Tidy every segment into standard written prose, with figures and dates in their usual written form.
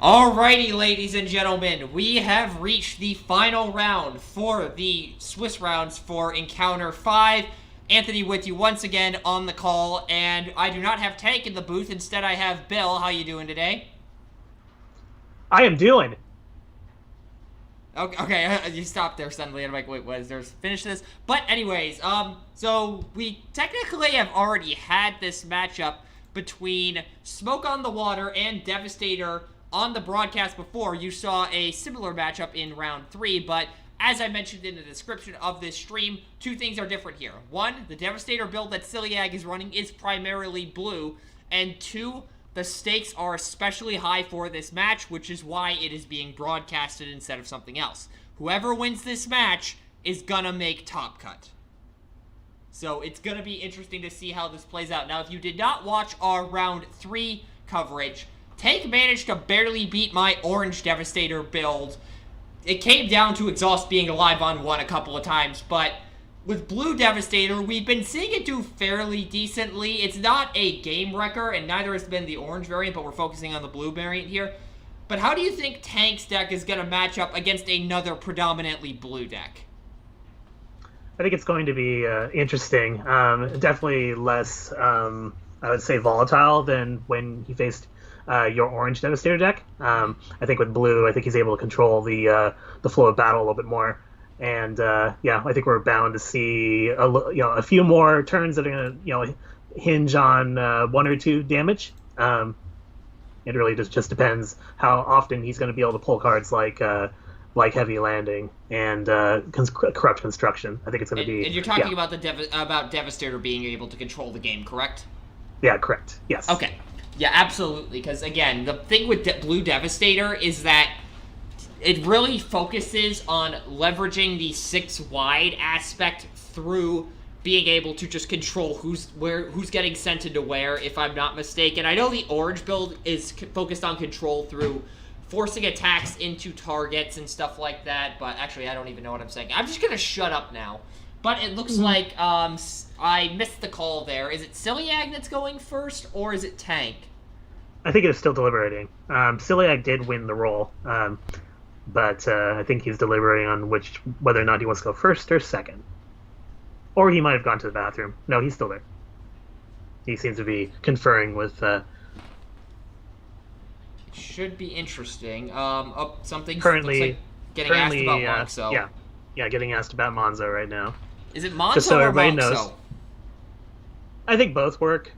Alrighty, ladies and gentlemen, we have reached the final round for the Swiss rounds for Encounter 5. Anthony with you once again on the call, and I do not have Tank in the booth. Instead, I have Bill. How you doing today? I am doing. Okay, you stopped there suddenly, and I'm like, wait, what is there? Finish this. But anyways, so we technically have already had this matchup between Smoke on the Water and Devastator on the broadcast before. You saw a similar matchup in round 3, but as I mentioned in the description of this stream, two things are different here. One, the Devastator build that Celiag is running is primarily blue, and two, the stakes are especially high for this match, which is why it is being broadcasted instead of something else. Whoever wins this match is gonna make Top Cut. So it's gonna be interesting to see how this plays out. Now, if you did not watch our round 3 coverage, Tank managed to barely beat my Orange Devastator build. It came down to Exhaust being alive on 1 a couple of times, but with Blue Devastator, we've been seeing it do fairly decently. It's not a game wrecker, and neither has been the Orange variant, but we're focusing on the Blue variant here. But how do you think Tank's deck is going to match up against another predominantly Blue deck? I think it's going to be interesting. Definitely less, I would say, volatile than when he faced your Orange Devastator deck. I think with Blue, I think he's able to control the flow of battle a little bit more. And yeah, I think we're bound to see a few more turns that are going to hinge on 1 or 2 damage. It really just depends how often he's going to be able to pull cards like Heavy Landing and Corrupt Construction. I think it's going to be. And you're talking about about Devastator being able to control the game, correct? Yeah, correct. Yes. Okay. Yeah, absolutely. Because again, the thing with Blue Devastator is that it really focuses on leveraging the 6-wide aspect through being able to just control who's getting sent into where, if I'm not mistaken. I know the Orange build is focused on control through forcing attacks into targets and stuff like that, but actually I don't even know what I'm saying. I'm just going to shut up now. But it looks like I missed the call there. Is it Celiag that's going first, or is it Tank? I think it's still deliberating. Celiag did win the roll. But I think he's deliberating on whether or not he wants to go first or second. Or he might have gone to the bathroom. No, he's still there. He seems to be conferring with... It should be interesting. Something currently, looks like getting asked about Monzo. Yeah, getting asked about Monzo right now. Is it Monzo Just so or everybody Monzo? knows. I think both work.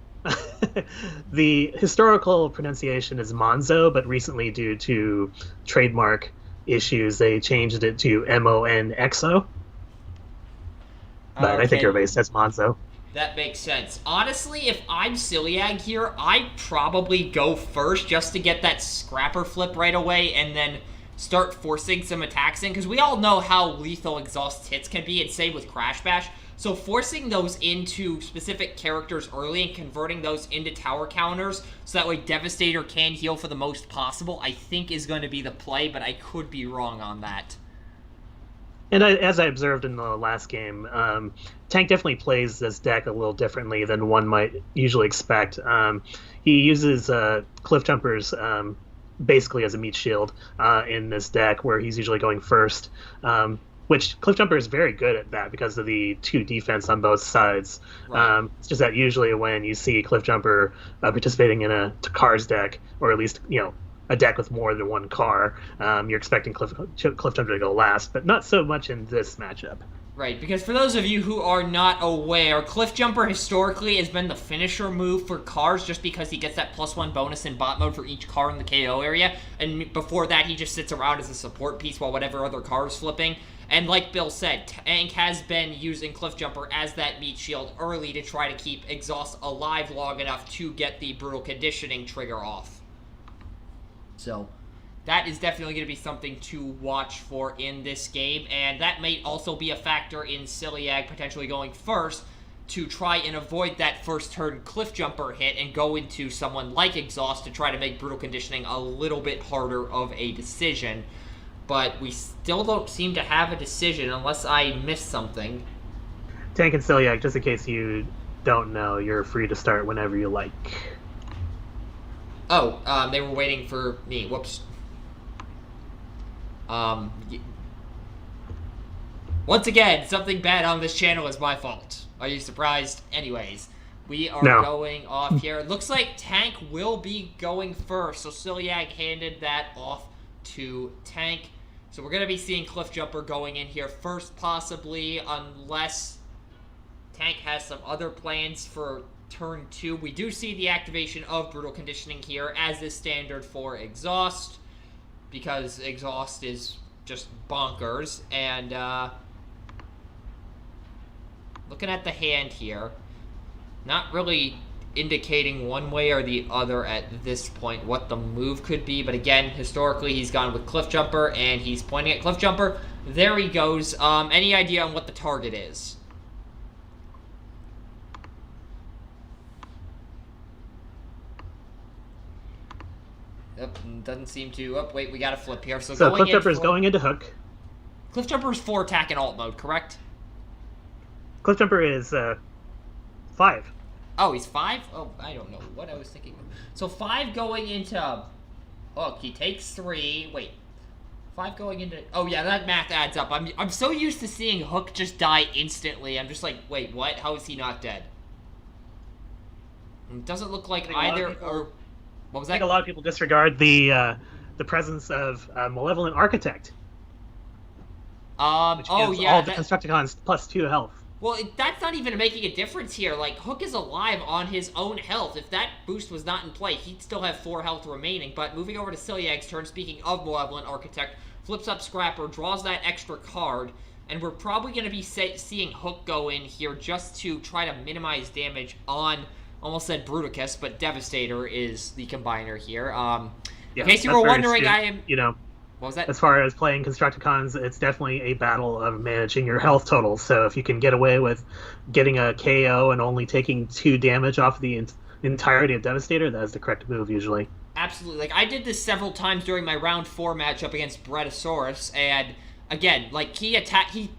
The historical pronunciation is Monzo, but recently due to trademark issues, they changed it to Monxo. But Okay. I think everybody says Monzo. That makes sense. Honestly, if I'm Celiag here, I'd probably go first just to get that scrapper flip right away and then start forcing some attacks in, because we all know how lethal Exhaust hits can be, and same with Crash Bash. So forcing those into specific characters early and converting those into tower counters so that way Devastator can heal for the most possible, I think is going to be the play, but I could be wrong on that. And as I observed in the last game, Tank definitely plays this deck a little differently than one might usually expect. He uses Cliff Jumpers basically as a meat shield in this deck, where he's usually going first. Which Cliff Jumper is very good at that because of the 2 defense on both sides. Right. It's just that usually when you see Cliff Jumper participating in a Cars deck, or at least a deck with more than 1 car, you're expecting Cliff Jumper to go last, but not so much in this matchup. Right, because for those of you who are not aware, Cliff Jumper historically has been the finisher move for cars just because he gets that +1 bonus in bot mode for each car in the KO area, and before that he just sits around as a support piece while whatever other car is flipping. And like Bill said, Tank has been using Cliff Jumper as that meat shield early to try to keep Exhaust alive long enough to get the Brutal Conditioning trigger off. So that is definitely going to be something to watch for in this game, and that may also be a factor in Celiag potentially going first to try and avoid that first turn Cliff Jumper hit and go into someone like Exhaust to try to make Brutal Conditioning a little bit harder of a decision. But we still don't seem to have a decision unless I missed something. Tank and Celiac, just in case you don't know, you're free to start whenever you like. Oh, they were waiting for me. Whoops. Once again, something bad on this channel is my fault. Are you surprised? Anyways, we are going off here. It looks like Tank will be going first, so Celiac handed that off to Tank. So we're going to be seeing Cliffjumper going in here first, possibly, unless Tank has some other plans for turn 2. We do see the activation of Brutal Conditioning here, as is standard for Exhaust, because Exhaust is just bonkers. And looking at the hand here, not really indicating one way or the other at this point what the move could be. But again, historically, he's gone with Cliffjumper, and he's pointing at Cliffjumper. There he goes. Any idea on what the target is? Doesn't seem to. Oh, wait, we got a flip here. So Cliffjumper is going into Hook. Cliffjumper is 4 attack in alt mode, correct? Cliffjumper is 5. Oh, he's 5? Oh, I don't know what I was thinking. So 5 going into Hook. He takes 3. Wait. 5 going into... Oh, yeah, that math adds up. I'm so used to seeing Hook just die instantly. I'm just like, wait, what? How is he not dead? It doesn't look like either... Or what was that? I think a lot of people disregard the presence of Malevolent Architect. Which oh, gives yeah. all the Constructicons plus 2 health. Well, that's not even making a difference here. Like, Hook is alive on his own health. If that boost was not in play, he'd still have 4 health remaining. But moving over to Celiac's turn, speaking of Malevolent Architect, flips up Scrapper, draws that extra card, and we're probably going to be seeing Hook go in here just to try to minimize damage on, almost said Bruticus, but Devastator is the combiner here. In case you were wondering, I am... What was that? As far as playing Constructicons, it's definitely a battle of managing your health totals. So if you can get away with getting a KO and only taking 2 damage off the entirety of Devastator, that's the correct move usually. Absolutely. Like, I did this several times during my round 4 matchup against Bretosaurus, and again, like, he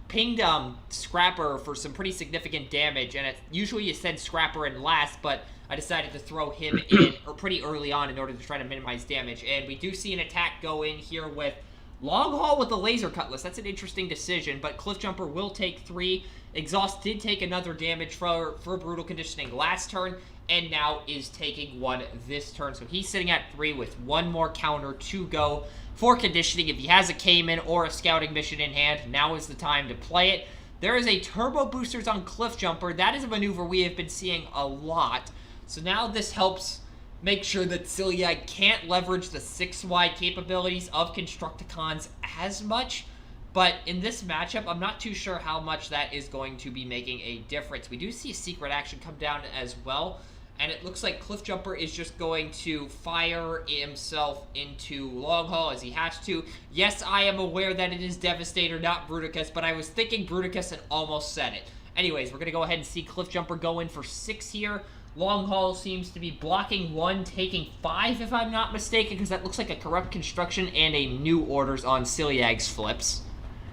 pinged Scrapper for some pretty significant damage, and usually you send Scrapper in last, but I decided to throw him in pretty early on in order to try to minimize damage. And we do see an attack go in here with Long Haul with the Laser Cutlass. That's an interesting decision, but Cliffjumper will take 3. Exhaust did take another damage for Brutal Conditioning last turn, and now is taking 1 this turn. So he's sitting at 3 with 1 more counter to go for Conditioning. If he has a Cayman or a Scouting Mission in hand, now is the time to play it. There is a Turbo Boosters on Cliffjumper. That is a maneuver we have been seeing a lot. So now this helps make sure that Celiac can't leverage the 6-wide capabilities of Constructicons as much. But in this matchup, I'm not too sure how much that is going to be making a difference. We do see a secret action come down as well. And it looks like Cliffjumper is just going to fire himself into Long Haul as he has to. Yes, I am aware that it is Devastator, not Bruticus, but I was thinking Bruticus and almost said it. Anyways, we're going to go ahead and see Cliffjumper go in for 6 here. Long Haul seems to be blocking 1, taking 5, if I'm not mistaken, because that looks like a Corrupt Construction and a New Orders on Celiac's flips.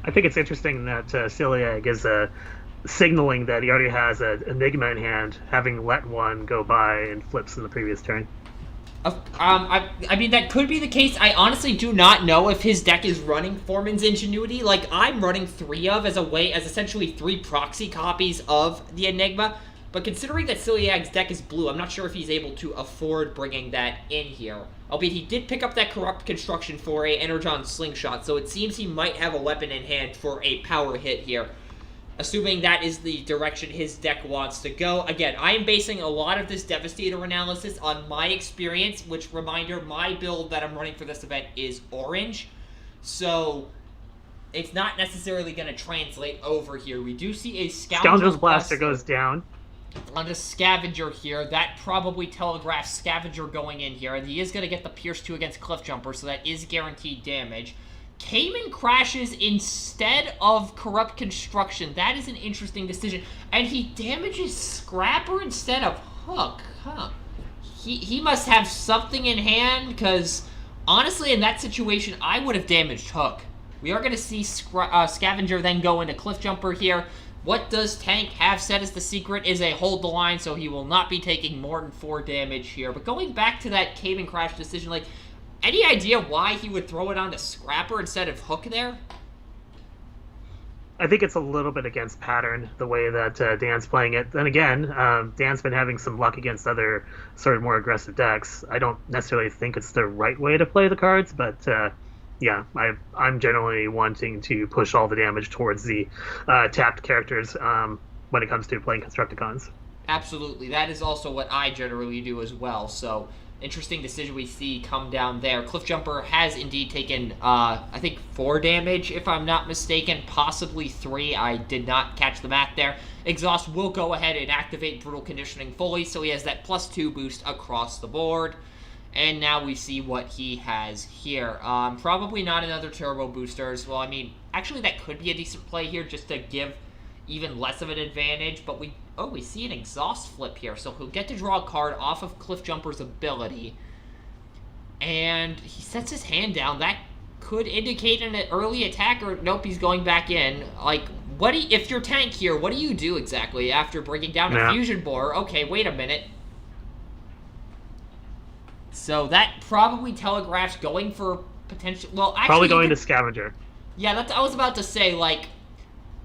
I think it's interesting that Celiac is signaling that he already has an Enigma in hand, having let 1 go by and flips in the previous turn. I mean, that could be the case. I honestly do not know if his deck is running Foreman's Ingenuity. Like, I'm running 3 of as essentially 3 proxy copies of the Enigma. But considering that Celiac's deck is blue, I'm not sure if he's able to afford bringing that in here. Albeit he did pick up that Corrupt Construction for a Energon Slingshot, so it seems he might have a weapon in hand for a power hit here. Assuming that is the direction his deck wants to go. Again, I am basing a lot of this Devastator analysis on my experience, which, reminder, my build that I'm running for this event is orange. So it's not necessarily going to translate over here. We do see a Scoundrel's Blaster goes down. On the Scavenger here, that probably telegraphs Scavenger going in here, and he is going to get the Pierce 2 against Cliffjumper, so that is guaranteed damage. Cayman crashes instead of Corrupt Construction. That is an interesting decision. And he damages Scrapper instead of Hook. Huh. He must have something in hand, because honestly, in that situation, I would have damaged Hook. We are going to see Scavenger then go into Cliffjumper here. What does Tank have set as the secret is a hold the line, so he will not be taking more than 4 damage here. But going back to that Cayman Crash decision, like, Any idea why he would throw it onto Scrapper instead of Hook there? I think it's a little bit against pattern the way that Dan's playing it. Then again, Dan's been having some luck against other sort of more aggressive decks. I don't necessarily think it's the right way to play the cards, but yeah, I'm generally wanting to push all the damage towards the tapped characters when it comes to playing Constructicons. Absolutely. That is also what I generally do as well. So, interesting decision we see come down there. Cliffjumper has indeed taken, I think, 4 damage, if I'm not mistaken. Possibly 3. I did not catch the math there. Exhaust will go ahead and activate Brutal Conditioning fully, so he has that +2 boost across the board. And now we see what he has here. Probably not another Turbo Boosters. Well, I mean, actually that could be a decent play here just to give even less of an advantage, but we see an Exhaust flip here, so he'll get to draw a card off of Cliffjumper's ability, and he sets his hand down. That could indicate an early attack, or nope, he's going back in. Like, if you're Tank here, what do you do exactly after breaking down a Fusion Borer? Okay, wait a minute. So that probably telegraphs going for potential, well, actually... Probably going to Scavenger. Yeah, I was about to say, like,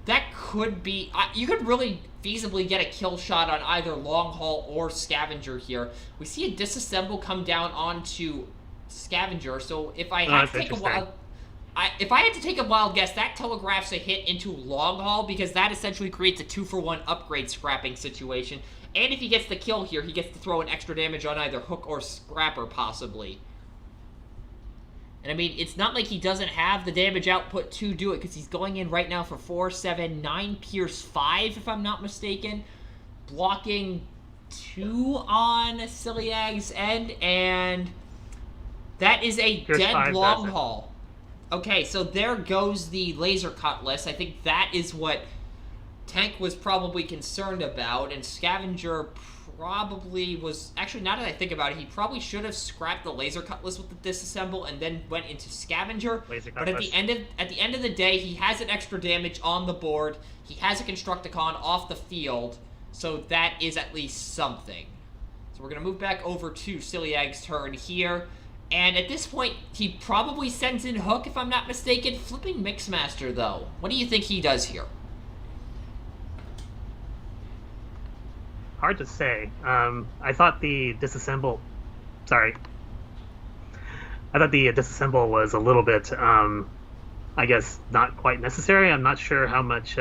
that could be... you could really feasibly get a kill shot on either Long Haul or Scavenger here. We see a Disassemble come down onto Scavenger, so if I had to take a wild... if I had to take a wild guess, that telegraphs a hit into Long Haul, because that essentially creates a 2-for-1 upgrade scrapping situation. And if he gets the kill here, he gets to throw an extra damage on either Hook or Scrapper, possibly. And I mean, it's not like he doesn't have the damage output to do it, because he's going in right now for 4, 7, 9, Pierce 5, if I'm not mistaken. Blocking 2 on Ciliag's end, and that is a Pierce dead Long Haul. Okay, so there goes the Laser Cutlass. I think that is what Tank was probably concerned about, and Scavenger probably was... Actually, now that I think about it, he probably should have scrapped the Laser Cutlass with the Disassemble and then went into Scavenger. But at the end of the day, he has an extra damage on the board. He has a Constructicon off the field, so that is at least something. So we're going to move back over to Ciliag's turn here. And at this point, he probably sends in Hook, if I'm not mistaken. Flipping Mixmaster, though. What do you think he does here? Hard to say. I thought the Disassemble... Sorry. I thought the Disassemble was a little bit, I guess, not quite necessary. I'm not sure how much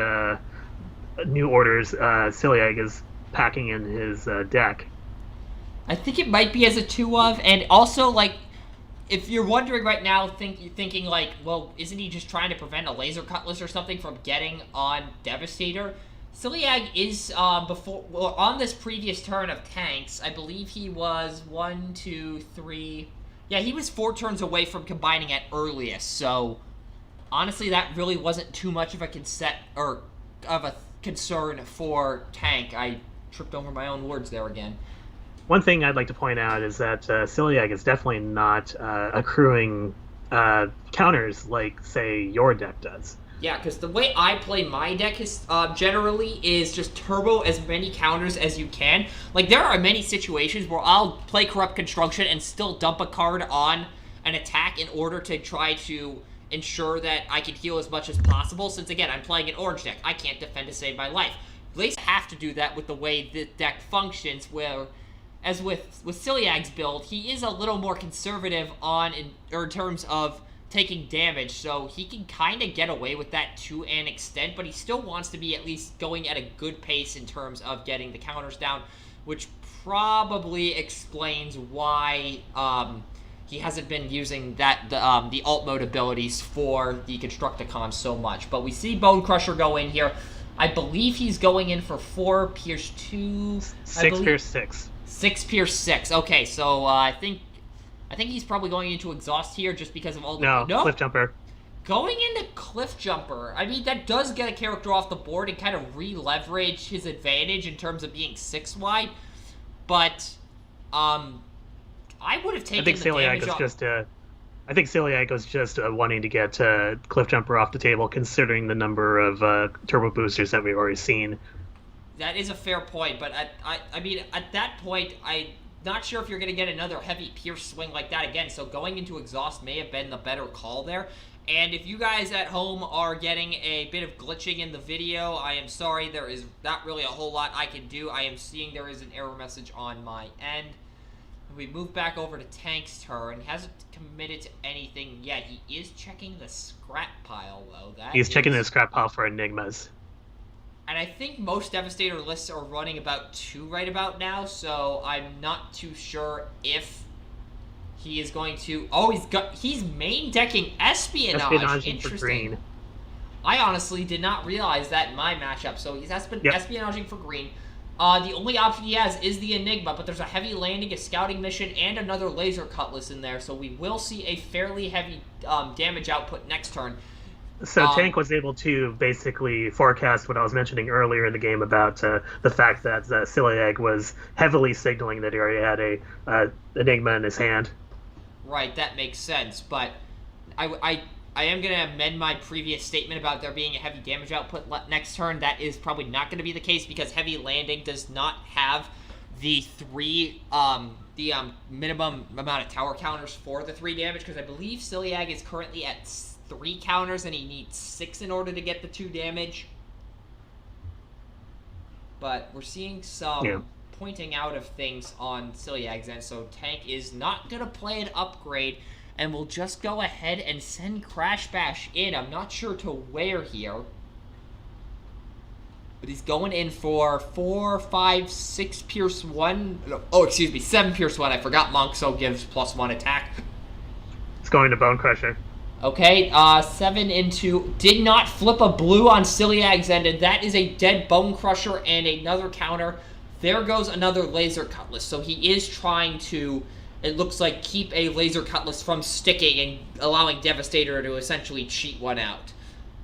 new orders Ciliag is packing in his deck. I think it might be as a 2 of, and also, like, if you're wondering right now, thinking like, well, isn't he just trying to prevent a Laser Cutlass or something from getting on Devastator? Ciliag is, on this previous turn of Tanks, I believe he was 1, 2, 3... Yeah, he was 4 turns away from combining at earliest, so honestly, that really wasn't too much of a concern for Tank. I tripped over my own words there again. One thing I'd like to point out is that Ciliag is definitely not accruing counters like, say, your deck does. Yeah, because the way I play my deck is, generally is just turbo as many counters as you can. Like, there are many situations where I'll play Corrupt Construction and still dump a card on an attack in order to try to ensure that I can heal as much as possible, since, again, I'm playing an orange deck. I can't defend to save my life. They have to do that with the way the deck functions, where... As with Ciliag's build, he is a little more conservative in terms of taking damage, so he can kind of get away with that to an extent, but he still wants to be at least going at a good pace in terms of getting the counters down, which probably explains why he hasn't been using the alt mode abilities for the Constructicon so much. But we see Bone Crusher go in here. I believe he's going in for 4, Pierce 2... 6, Pierce 6. 6, Pierce 6. Okay, so I think he's probably going into Exhaust here just because of all the... No, Cliffjumper. Going into Cliffjumper. I mean, that does get a character off the board and kind of re-leverage his advantage in terms of being 6 wide. But, I would have taken the damage off... I think Ciliag was just wanting to get Cliffjumper off the table, considering the number of turbo boosters that we've already seen. That is a fair point, but I mean, at that point, not sure if you're going to get another heavy Pierce swing like that again, so going into Exhaust may have been the better call there. And if you guys at home are getting a bit of glitching in the video, I am sorry. There is not really a whole lot I can do. I am seeing there is an error message on my end. We move back over to Tank's turn. He hasn't committed to anything yet. He is checking the scrap pile, though. He's checking the scrap pile for Enigmas. And I think most Devastator lists are running about 2 right about now, so I'm not too sure if he is going to... Oh, he's main decking Espionage. Interesting. For green. I honestly did not realize that in my matchup, so he's espionaging for green. The only option he has is the Enigma, but there's a heavy landing, a scouting mission, and another laser cutlass in there, so we will see a fairly heavy damage output next turn. So Tank was able to basically forecast what I was mentioning earlier in the game about the fact that Ciliag was heavily signaling that he already had a Enigma in his hand. Right, that makes sense, but I am going to amend my previous statement about there being a heavy damage output next turn. That is probably not going to be the case because Heavy Landing does not have the minimum amount of tower counters for the 3 damage, because I believe Ciliag is currently at 3 counters and he needs 6 in order to get the 2 damage. But we're seeing some pointing out of things on Ciliag's end, so Tank is not going to play an upgrade and we'll just go ahead and send Crash Bash in. I'm not sure to where here, but he's going in for 4, 5, 6 Pierce 1. Oh, excuse me, 7 Pierce 1. I forgot Monk, so gives +1 attack. It's going to Bone Crusher. Okay, 7 into... Did not flip a blue on Ciliag's end, and that is a dead Bone Crusher and another counter. There goes another Laser Cutlass, so he is trying to, it looks like, keep a Laser Cutlass from sticking and allowing Devastator to essentially cheat one out.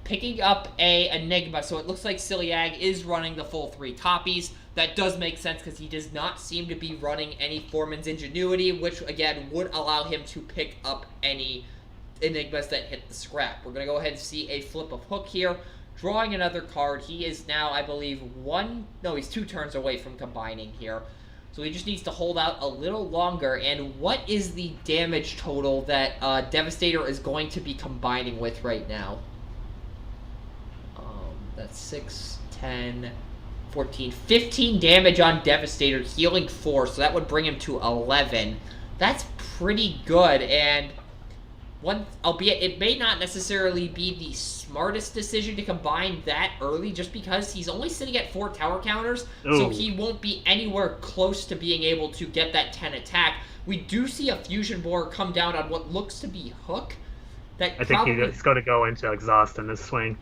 Picking up a Enigma, so it looks like Ciliag is running the full 3 copies. That does make sense because he does not seem to be running any Foreman's Ingenuity, which, again, would allow him to pick up any Enigmas that hit the scrap. We're going to go ahead and see a flip of Hook here. Drawing another card. He is now, I believe, he's 2 turns away from combining here. So he just needs to hold out a little longer. And what is the damage total that Devastator is going to be combining with right now? That's 6, 10, 14, 15 damage on Devastator, healing 4, so that would bring him to 11. That's pretty good, and albeit it may not necessarily be the smartest decision to combine that early, just because he's only sitting at 4 tower counters, so he won't be anywhere close to being able to get that 10 attack. We do see a Fusion Borer come down on what looks to be Hook. I think he's going to go into Exhaust in this swing.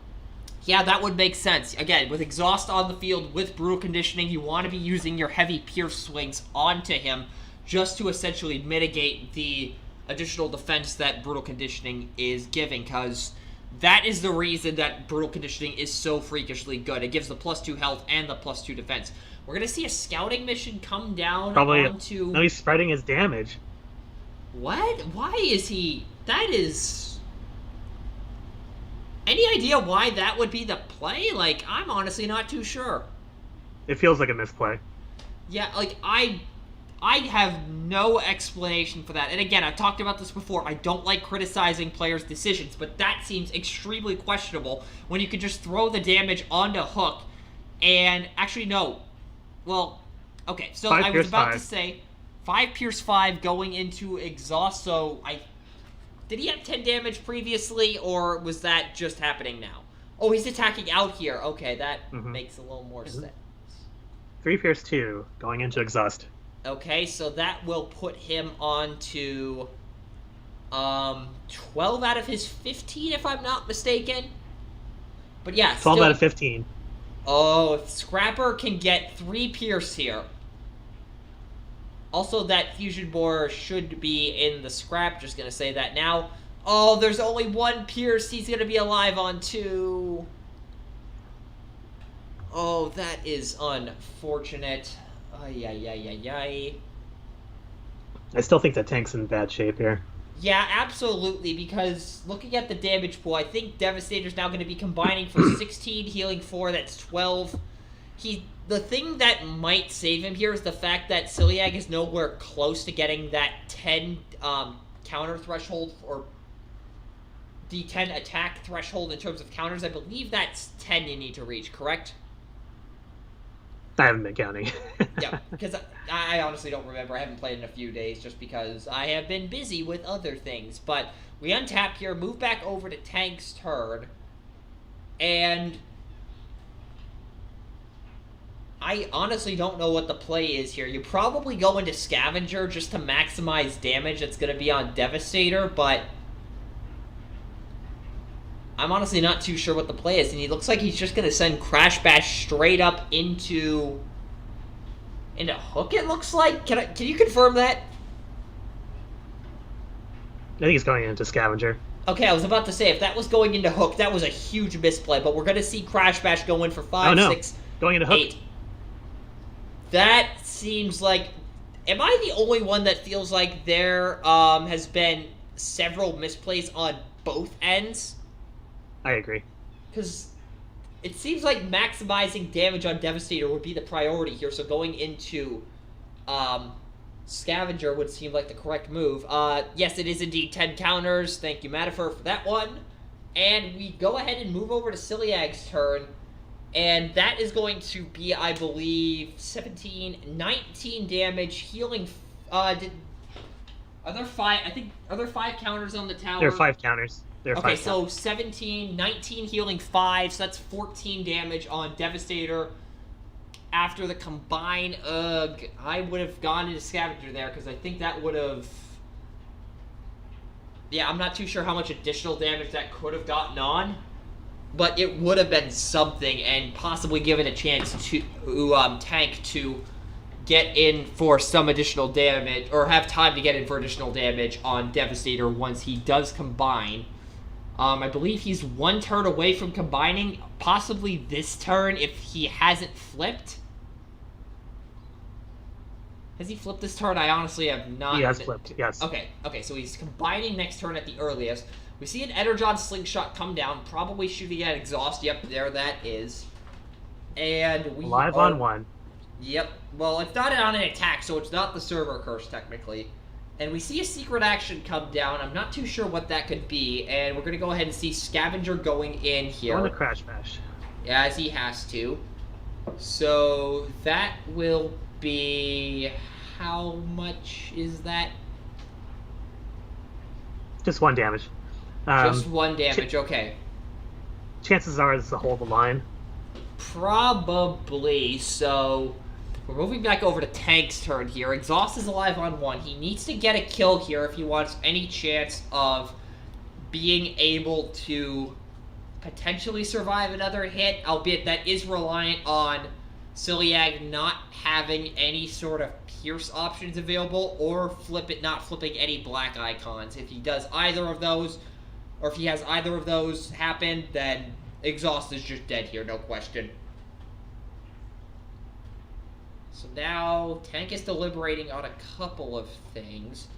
Yeah, that would make sense. Again, with Exhaust on the field, with Brutal Conditioning, you want to be using your heavy Pierce swings onto him just to essentially mitigate the additional defense that Brutal Conditioning is giving, because that is the reason that Brutal Conditioning is so freakishly good. It gives the +2 health and the +2 defense. We're going to see a Scouting Mission come down onto... No, he's spreading his damage. What? Why is he... That is... Any idea why that would be the play? Like, I'm honestly not too sure. It feels like a misplay. Yeah, like, I have no explanation for that. And again, I've talked about this before. I don't like criticizing players' decisions, but that seems extremely questionable when you could just throw the damage onto Hook and... Actually, no. Well, okay, so I was about to say 5 Pierce 5 going into Exhaust, so Did he have 10 damage previously, or was that just happening now? Oh, he's attacking out here. Okay, that makes a little more sense. 3 Pierce 2, going into Exhaust. Okay, so that will put him on to 12 out of his 15, if I'm not mistaken. But yeah, 12 out of 15. Oh, if Scrapper can get 3 Pierce here. Also, that Fusion Borer should be in the scrap. Just going to say that now. Oh, there's only 1 Pierce. He's going to be alive on 2. Oh, that is unfortunate. Ay. I still think that Tank's in bad shape here. Yeah, absolutely, because looking at the damage pool, I think Devastator's now going to be combining for 16, healing 4, that's 12. the thing that might save him here is the fact that Celiag is nowhere close to getting that 10 counter threshold, or the 10 attack threshold in terms of counters. I believe that's 10 you need to reach, correct? I haven't been counting. Yeah, because I honestly don't remember. I haven't played in a few days just because I have been busy with other things. But we untap here, move back over to Tank's turn, and I honestly don't know what the play is here. You probably go into Scavenger just to maximize damage that's going to be on Devastator, but I'm honestly not too sure what the play is, and he looks like he's just going to send Crash Bash straight up into Hook, it looks like. Can you confirm that? I think he's going into Scavenger. Okay, I was about to say, if that was going into Hook, that was a huge misplay, but we're going to see Crash Bash go in for 5, 6, going into Hook. 8. That seems like... Am I the only one that feels like there has been several misplays on both ends? I agree. Because it seems like maximizing damage on Devastator would be the priority here, so going into Scavenger would seem like the correct move. Yes, it is indeed 10 counters. Thank you, Metaphor, for that one. And we go ahead and move over to Celiag's turn, and that is going to be, I believe, 17, 19 damage, healing. Are there 5 counters on the tower? There are 5 counters. Okay, so 17, 19 healing 5, so that's 14 damage on Devastator. After the combine, I would have gone into Scavenger there, because I think that would have... Yeah, I'm not too sure how much additional damage that could have gotten on, but it would have been something, and possibly given a chance to Tank to get in for some additional damage, or have time to get in for additional damage on Devastator once he does combine. I believe he's 1 turn away from combining, possibly this turn if he hasn't flipped. Has he flipped this turn? I honestly have not... He has flipped, yes. Okay, so he's combining next turn at the earliest. We see an Energon Slingshot come down, probably shooting at Exhaust. Yep, there that is. And we Live on 1. Yep, well, it's not on an attack, so it's not the server curse, technically. And we see a secret action come down. I'm not too sure what that could be. And we're going to go ahead and see Scavenger going in here. On the Crash Bash. As he has to. So that will be... How much is that? Just 1 damage. Just 1 damage, okay. Chances are it's to hold the line. Probably, so... We're moving back over to Tank's turn here. Exhaust is alive on 1. He needs to get a kill here if he wants any chance of being able to potentially survive another hit, albeit that is reliant on Celiag not having any sort of pierce options available, or not flipping any black icons. If he does either of those, or if he has either of those happen, then Exhaust is just dead here, no question. So now, Tank is deliberating on a couple of things.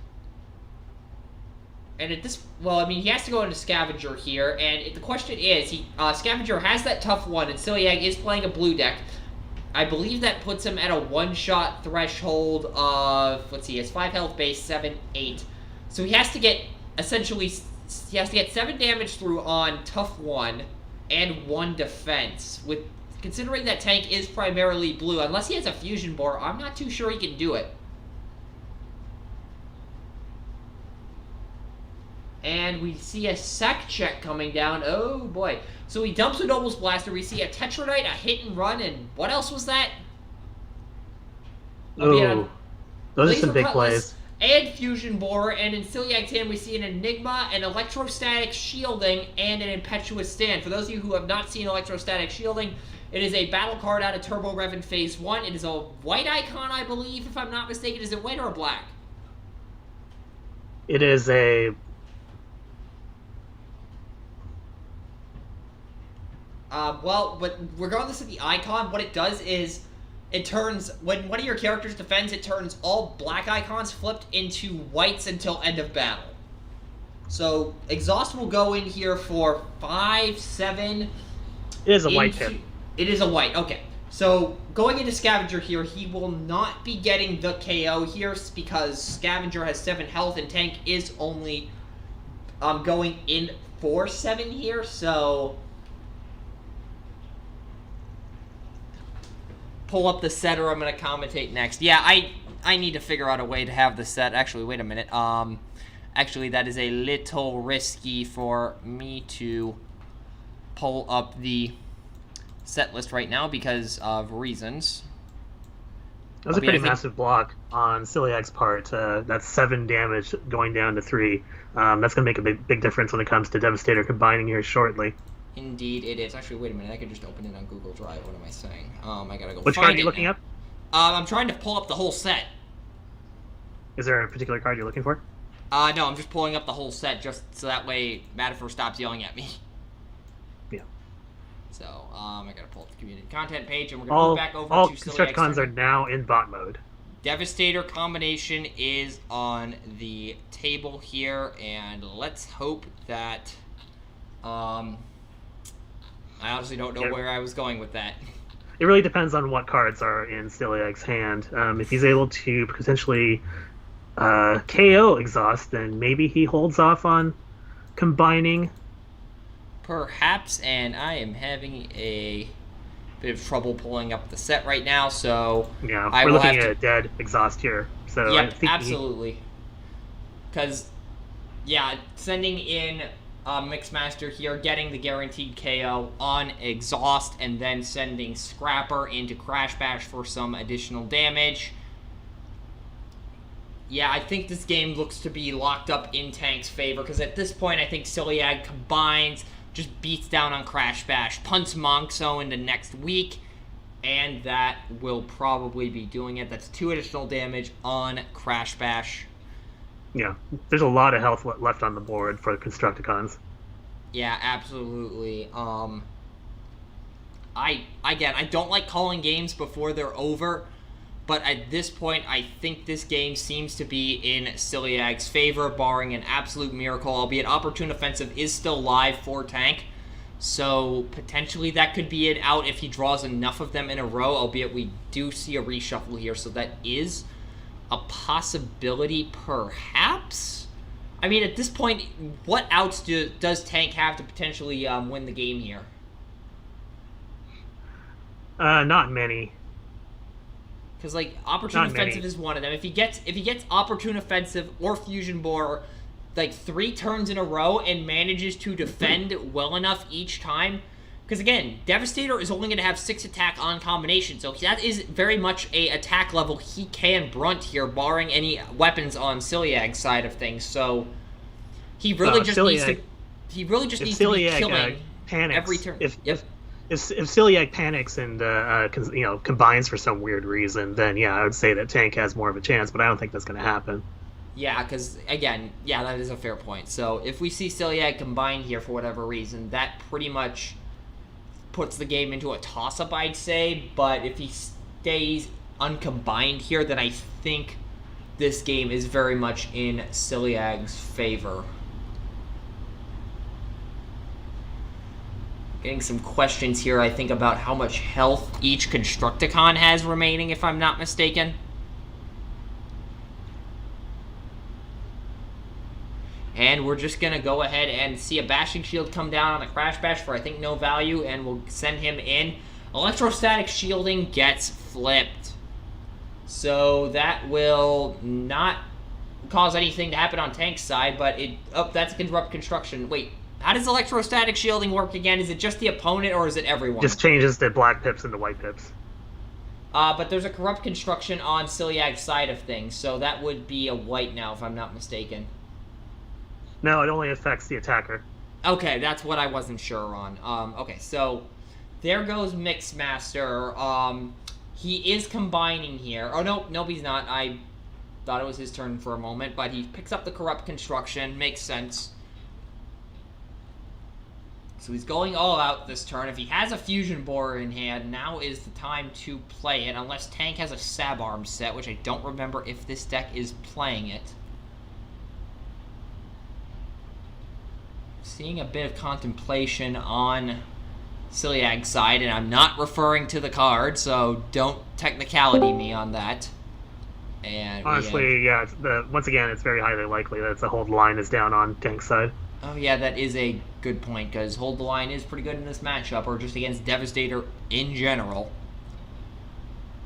And at this... Well, I mean, he has to go into Scavenger here, and the question is, Scavenger has that tough 1, and Celiag is playing a blue deck. I believe that puts him at a 1-shot threshold of... Let's see, he has 5 health base, 7, 8. So he has to get, essentially... He has to get 7 damage through on tough 1, and 1 defense, with... Considering that Tank is primarily blue, unless he has a fusion bore, I'm not too sure he can do it. And we see a Sec check coming down. Oh boy. So he dumps a Noble's Blaster. We see a Tetradite, a hit and run, and what else was that? Oh, those are some big plays. And Fusion Bore, and in Celiag's hand we see an Enigma, an Electrostatic Shielding, and an Impetuous Stand. For those of you who have not seen Electrostatic Shielding, it is a battle card out of Turbo Rev in Phase 1. It is a white icon, I believe, if I'm not mistaken. Is it white or black? It is a... Well, but regardless of the icon, what it does is it turns, when one of your characters defends, it turns all black icons flipped into whites until end of battle. So, Exhaust will go in here for 5, 7... It is a white pip. It is a white, okay. So, going into Scavenger here, he will not be getting the KO here because Scavenger has 7 health and Tank is only going in for 7 here, so... Pull up the set or I'm going to commentate next. Yeah, I need to figure out a way to have the set. Actually, wait a minute. Actually, that is a little risky for me to pull up the set list right now because of reasons. That was a pretty massive block on Celiac's part. That's 7 damage going down to 3. That's going to make a big difference when it comes to Devastator combining here shortly. Indeed, it is. Actually, wait a minute. I can just open it on Google Drive. What am I saying? I gotta go. Which card are you looking up? I'm trying to pull up the whole set. Is there a particular card you're looking for? No, I'm just pulling up the whole set just so that way Madifer stops yelling at me. Yeah. So, I gotta pull up the community content page, and we're gonna move back over to all Constructicons are now in bot mode. Devastator combination is on the table here, and let's hope that. I honestly don't know where I was going with that. It really depends on what cards are in Celiac's hand. If he's able to potentially KO Exhaust, then maybe he holds off on combining. Perhaps, and I am having a bit of trouble pulling up the set right now, so... Yeah, we're looking at a dead Exhaust here. So yep, absolutely. Because, yeah, sending in... Mixmaster here, getting the guaranteed KO on Exhaust, and then sending Scrapper into Crash Bash for some additional damage. Yeah, I think this game looks to be locked up in Tank's favor, because at this point, I think Celiac combines, just beats down on Crash Bash, punts Monxo into next week, and that will probably be doing it. That's 2 additional damage on Crash Bash. Yeah, there's a lot of health left on the board for Constructicons. Yeah, absolutely. I don't like calling games before they're over, but at this point, I think this game seems to be in Celiac's favor, barring an absolute miracle, albeit Opportune Offensive is still live for Tank, so potentially that could be an out if he draws enough of them in a row, albeit we do see a reshuffle here, so that is a possibility, perhaps? I mean, at this point, what outs does Tank have to potentially win the game here? Not many. Because, like, Opportune Offensive is one of them. If he gets Opportune Offensive or Fusion Bore, like, 3 turns in a row and manages to defend well enough each time... Because, again, Devastator is only going to have 6 attack on combination, so that is very much a attack level he can brunt here, barring any weapons on Celiac's side of things, so he really needs to be killing every turn. If Celiac panics and combines for some weird reason, then yeah, I would say that Tank has more of a chance, but I don't think that's going to happen. Yeah, because, again, yeah, that is a fair point. So if we see Celiac combine here for whatever reason, that pretty much puts the game into a toss-up, I'd say, but if he stays uncombined here, then I think this game is very much in Celiac's favor. Getting some questions here, I think, about how much health each Constructicon has remaining, if I'm not mistaken. And we're just going to go ahead and see a Bashing Shield come down on a Crash Bash for, I think, no value, and we'll send him in. Electrostatic Shielding gets flipped. So that will not cause anything to happen on Tank's side, but it... Oh, that's Interrupt Construction. Wait, how does Electrostatic Shielding work again? Is it just the opponent, or is it everyone? Just changes the black pips into white pips. But there's a Corrupt Construction on Celiac's side of things, so that would be a white now, if I'm not mistaken. No, it only affects the attacker. Okay, that's what I wasn't sure on. Okay, so there goes Mixmaster. He is combining here. Oh, no, he's not. I thought it was his turn for a moment, but he picks up the Corrupt Construction. Makes sense. So he's going all out this turn. If he has a Fusion Borer in hand, now is the time to play it, unless Tank has a Sabarm set, which I don't remember if this deck is playing it. Seeing a bit of contemplation on Celiac's side, and I'm not referring to the card, so don't technicality me on that. And honestly, yeah. Once again, it's very highly likely that the hold line is down on Tank's side. Oh yeah, that is a good point, because Hold the Line is pretty good in this matchup, or just against Devastator in general.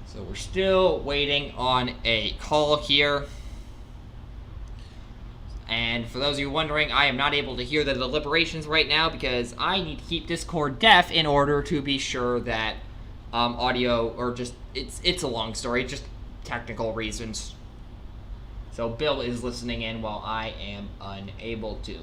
So we're still waiting on a call here. And for those of you wondering, I am not able to hear the deliberations right now because I need to keep Discord deaf in order to be sure that audio, or just, it's a long story, just technical reasons. So Bill is listening in while I am unable to.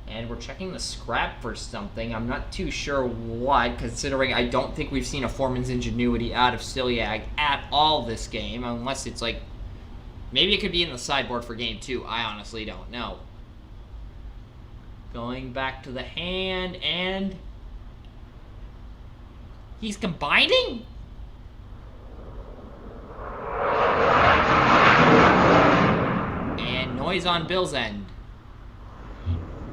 And we're checking the scrap for something. I'm not too sure what, considering I don't think we've seen a Foreman's Ingenuity out of Celiac at all this game, unless it's like, maybe it could be in the sideboard for game 2. I honestly don't know. Going back to the hand, and he's combining? And noise on Bill's end.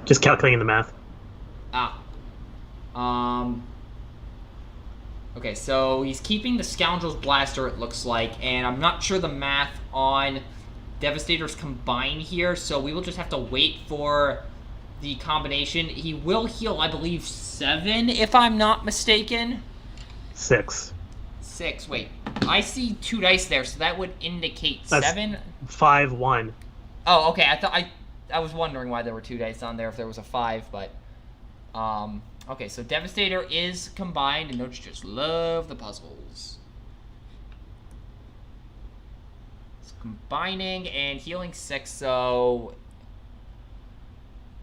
Just calculating the math. Okay, so he's keeping the Scoundrel's Blaster, it looks like, and I'm not sure the math on Devastator's combine here, so we will just have to wait for the combination. He will heal, I believe, 7, if I'm not mistaken. 6. 6, wait. I see 2 dice there, so that would indicate That's 7. 5, 1. Oh, okay, I was wondering why there were 2 dice on there if there was a 5, but okay, so Devastator is combined, and don't you just love the puzzles? It's combining and healing 6, so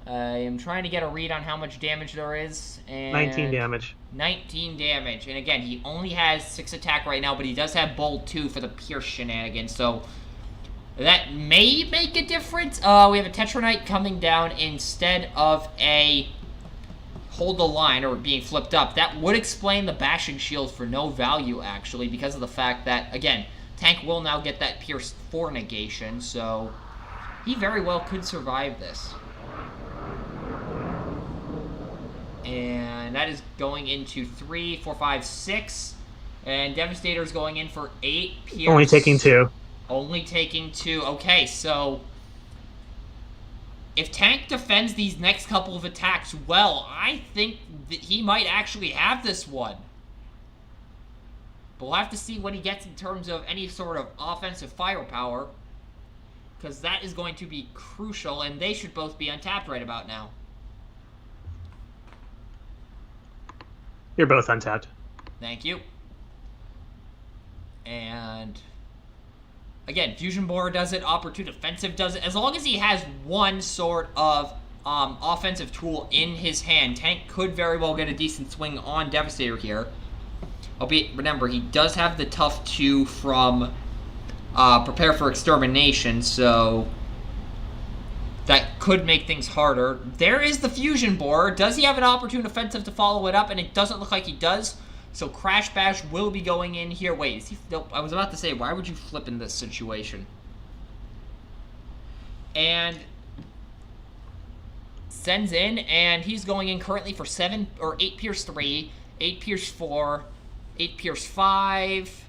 I am trying to get a read on how much damage there is. And 19 damage. 19 damage, and again, he only has 6 attack right now, but he does have Bold 2 for the Pierce shenanigans, so that may make a difference. We have a Tetranite coming down instead of a Hold the Line, or being flipped up. That would explain the Bashing Shield for no value, actually, because of the fact that, again, Tank will now get that Pierce 4 negation, so he very well could survive this. And that is going into 3, 4, 5, 6. And Devastator's going in for 8. Pierce. Only taking 2. Only taking 2. Okay, so if Tank defends these next couple of attacks well, I think that he might actually have this one. But we'll have to see what he gets in terms of any sort of offensive firepower, because that is going to be crucial, and they should both be untapped right about now. You're both untapped. Thank you. And again, Fusion Borer does it, Opportune Defensive does it. As long as he has one sort of offensive tool in his hand, Tank could very well get a decent swing on Devastator here. Albeit, remember, he does have the tough 2 from Prepare for Extermination, so that could make things harder. There is the Fusion Borer. Does he have an Opportune Offensive to follow it up? And it doesn't look like he does. So Crash Bash will be going in here. Wait, is he... Nope, I was about to say, why would you flip in this situation? And sends in, and he's going in currently for 7 or 8 Pierce 3, 8 Pierce 4, 8 Pierce 5,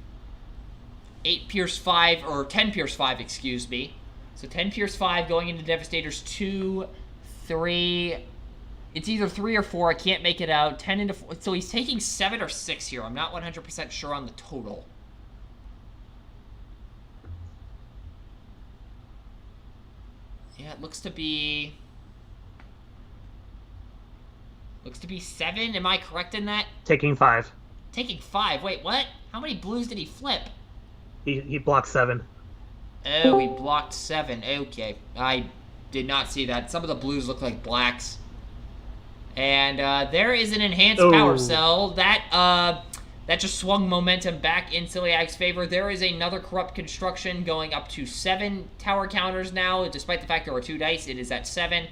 8 Pierce 5, or 10 Pierce 5, excuse me. So 10 Pierce 5 going into Devastator's 2, 3... It's either 3 or 4. I can't make it out. 10 into 4. So he's taking 7 or 6 here. I'm not 100% sure on the total. Yeah, it looks to be 7. Am I correct in that? Taking 5. Taking 5. Wait, what? How many blues did he flip? He blocked 7. Oh, he blocked 7. Okay. I did not see that. Some of the blues look like blacks. And there is an enhanced power cell. That just swung momentum back in Celiac's favor. There is another Corrupt Construction going up to 7 tower counters now. Despite the fact there were 2 dice, it is at 7.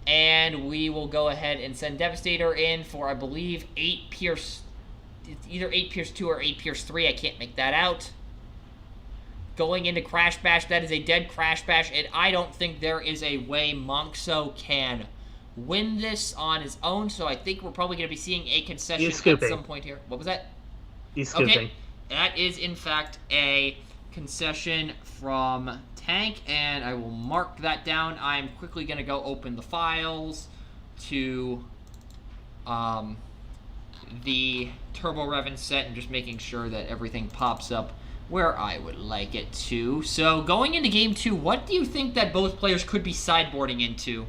And we will go ahead and send Devastator in for, I believe, 8 Pierce. It's either 8 Pierce 2 or 8 Pierce 3. I can't make that out. Going into Crash Bash. That is a dead Crash Bash. And I don't think there is a way Monkso can win this on his own, so I think we're probably going to be seeing a concession He's at scooping. some point here. What was that? He's scooping. Okay, that is in fact a concession from Tank, and I will mark that down. I'm quickly going to go open the files to the Turbo Revan set and just making sure that everything pops up where I would like it to. So going into game 2, what do you think that both players could be sideboarding into?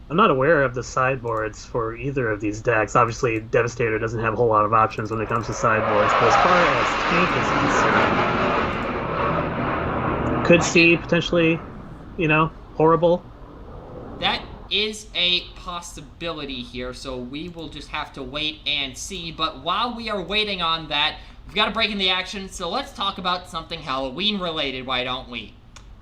I'm not aware of the sideboards for either of these decks. Obviously, Devastator doesn't have a whole lot of options when it comes to sideboards, but as far as Tank is concerned, could see potentially, horrible. That is a possibility here, so we will just have to wait and see. But while we are waiting on that, we've got a break in the action, so let's talk about something Halloween-related, why don't we?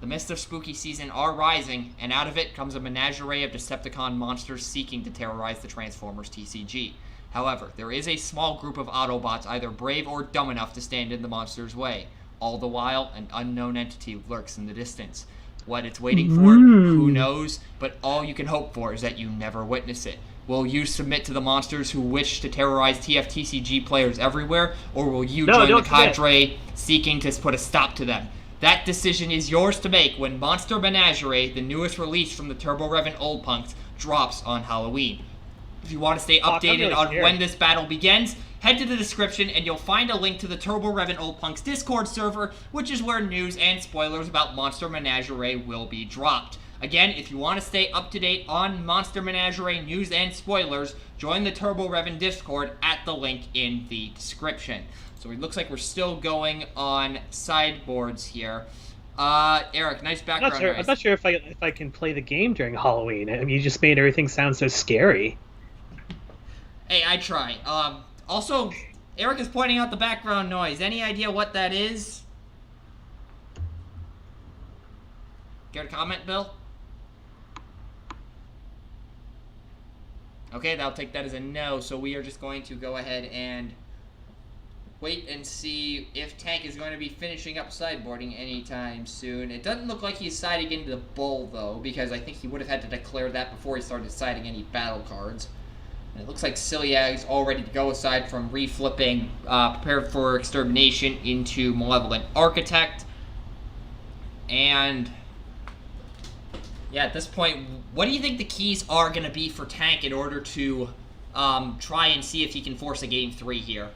The mists of spooky season are rising, and out of it comes a menagerie of Decepticon monsters seeking to terrorize the Transformers TCG. However, there is a small group of Autobots either brave or dumb enough to stand in the monsters' way. All the while, an unknown entity lurks in the distance. What it's waiting for, who knows, but all you can hope for is that you never witness it. Will you submit to the monsters who wish to terrorize TFTCG players everywhere, or will you join the cadre seeking to put a stop to them? That decision is yours to make when Monster Menagerie, the newest release from the Turbo Revan Old Punks, drops on Halloween. If you want to stay updated on when this battle begins, head to the description and you'll find a link to the Turbo Revan Old Punks Discord server, which is where news and spoilers about Monster Menagerie will be dropped. Again, if you want to stay up to date on Monster Menagerie news and spoilers, join the Turbo Revan Discord at the link in the description. So it looks like we're still going on sideboards here. Eric, nice background. I'm not sure if I can play the game during Halloween. I mean, you just made everything sound so scary. Hey, I try. Also, Eric is pointing out the background noise. Any idea what that is? Care to comment, Bill? Okay, I'll take that as a no, so we are just going to go ahead and wait and see if Tank is going to be finishing up sideboarding anytime soon. It doesn't look like he's siding into the bull, though, because I think he would have had to declare that before he started siding any battle cards. And it looks like Ciliag's all ready to go, aside from reflipping Prepared for Extermination into Malevolent Architect. And yeah, at this point, what do you think the keys are going to be for Tank in order to try and see if he can force a Game 3 here?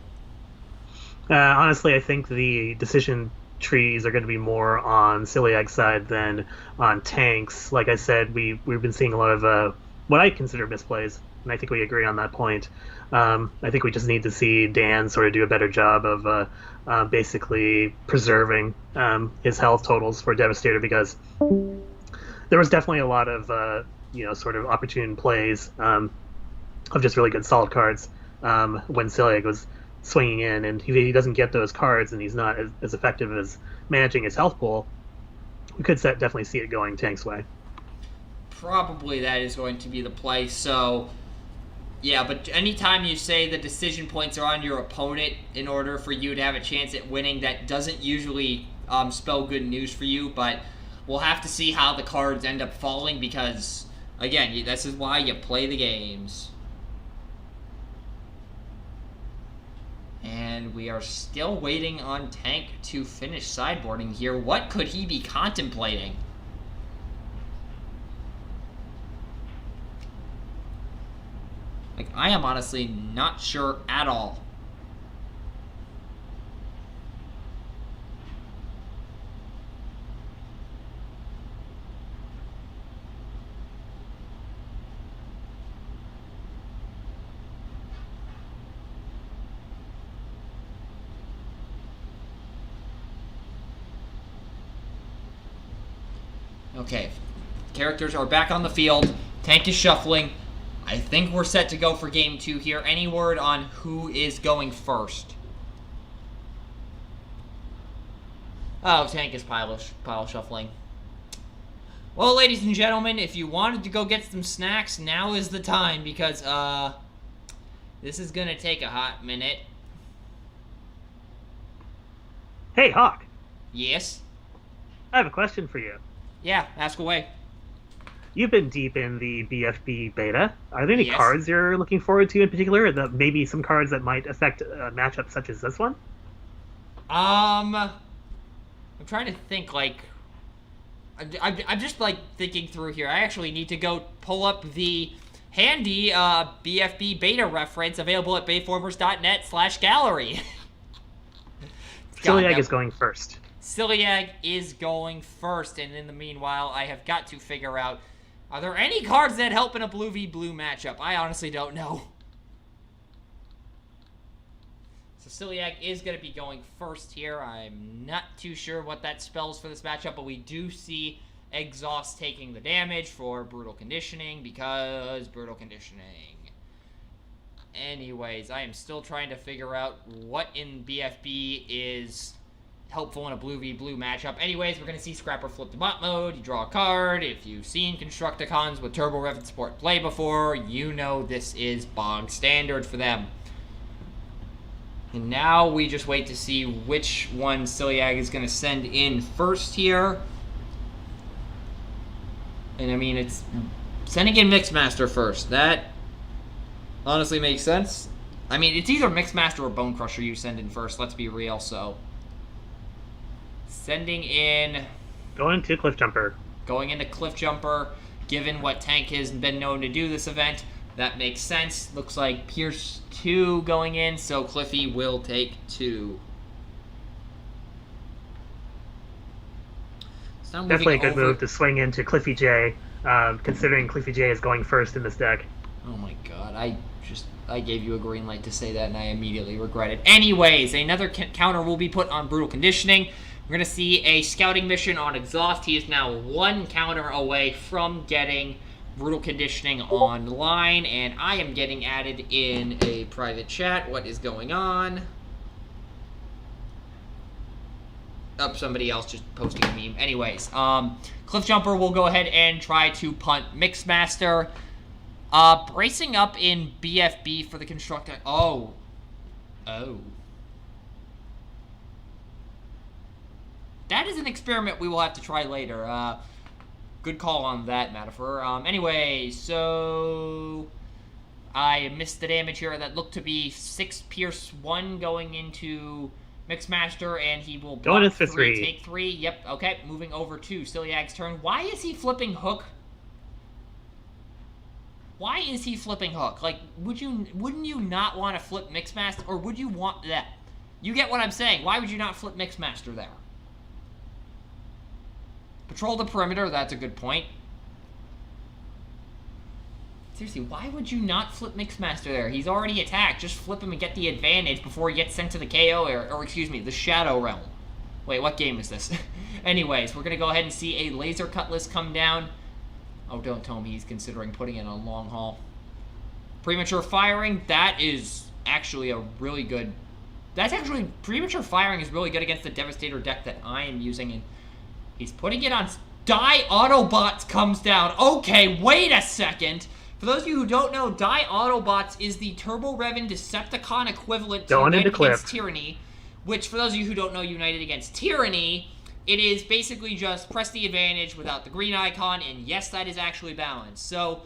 Honestly, I think the decision trees are going to be more on Ciliag's side than on Tank's. Like I said, we've been seeing a lot of what I consider misplays, and I think we agree on that point. I think we just need to see Dan sort of do a better job of basically preserving his health totals for Devastator, because there was definitely a lot of sort of opportune plays of just really good solid cards when Ciliag was swinging in, and if he doesn't get those cards and he's not as effective as managing his health pool, we could definitely see it going Tank's way. Probably that is going to be the play. So yeah, but anytime you say the decision points are on your opponent in order for you to have a chance at winning, that doesn't usually spell good news for you, but we'll have to see how the cards end up falling, because again, this is why you play the games. And we are still waiting on Tank to finish sideboarding here. What could he be contemplating? Like, I am honestly not sure at all. Okay, characters are back on the field. Tank is shuffling. I think we're set to go for game 2 here. Any word on who is going first? Oh, Tank is pile shuffling. Well, ladies and gentlemen, if you wanted to go get some snacks, now is the time, because this is gonna take a hot minute. Hey, Hawk. Yes? I have a question for you. Yeah, ask away. you've been deep in the BFB beta. Are there any Yes. cards you're looking forward to in particular? That maybe some cards that might affect a matchup such as this one? I'm trying to think, like, I'm just, like, thinking through here. I actually need to go pull up the handy BFB beta reference available at bayformers.net/gallery. Celiac is going first. Celiac is going first, and in the meanwhile, I have got to figure out, are there any cards that help in a blue v blue matchup? I honestly don't know. So Celiac is going to be going first here. I'm not too sure what that spells for this matchup, but we do see Exhaust taking the damage for Brutal Conditioning, because Brutal Conditioning. Anyways, I am still trying to figure out what in BFB is helpful in a blue v blue matchup. Anyways, we're going to see Scrapper flip to bot mode. You draw a card. If you've seen Constructicons with Turbo Rev and Sport play before, you know this is bog standard for them. And now we just wait to see which one Celiac is going to send in first here. And I mean, it's sending in Mixmaster first. That honestly makes sense. I mean, it's either Mixmaster or Bone Crusher you send in first, let's be real, so. Sending in... Going to Cliff Jumper. Going into Cliff Jumper, given what Tank has been known to do this event, that makes sense. Looks like Pierce 2 going in, so Cliffy will take 2. Definitely a good move to swing into Cliffy J, considering Cliffy J is going first in this deck. Oh my god, I gave you a green light to say that and I immediately regret it. Anyways, another counter will be put on Brutal Conditioning. We're going to see a scouting mission on Exhaust. He is now 1 counter away from getting Brutal Conditioning online, and I am getting added in a private chat. What is going on? Oh, somebody else just posting a meme. Anyways, Cliff Jumper will go ahead and try to punt Mixmaster. Bracing up in BFB for the Constructor. Oh. That is an experiment we will have to try later. Good call on that, Metaphor. Anyway, so I missed the damage here. That looked to be 6 Pierce 1 going into Mixmaster, and he will block going in for 3. Take 3. Yep, okay. Moving over to Celiac's turn. Why is he flipping Hook? Why is he flipping Hook? Like, wouldn't you not want to flip Mixmaster, or would you want that? You get what I'm saying. Why would you not flip Mixmaster there? Patrol the perimeter, that's a good point. Seriously, why would you not flip Mixmaster there? He's already attacked. Just flip him and get the advantage before he gets sent to the KO, or excuse me, the Shadow Realm. Wait, what game is this? Anyways, we're going to go ahead and see a Laser Cutlass come down. Oh, don't tell me he's considering putting it on long haul. Premature Firing, that is actually a really good... Premature Firing is really good against the Devastator deck that I am using, and he's putting it on... Die Autobots comes down. Okay, wait a second. For those of you who don't know, Die Autobots is the Turbo Revan Decepticon equivalent to United Against Tyranny, which, for those of you who don't know United Against Tyranny, it is basically just press the advantage without the green icon, and yes, that is actually balanced. So,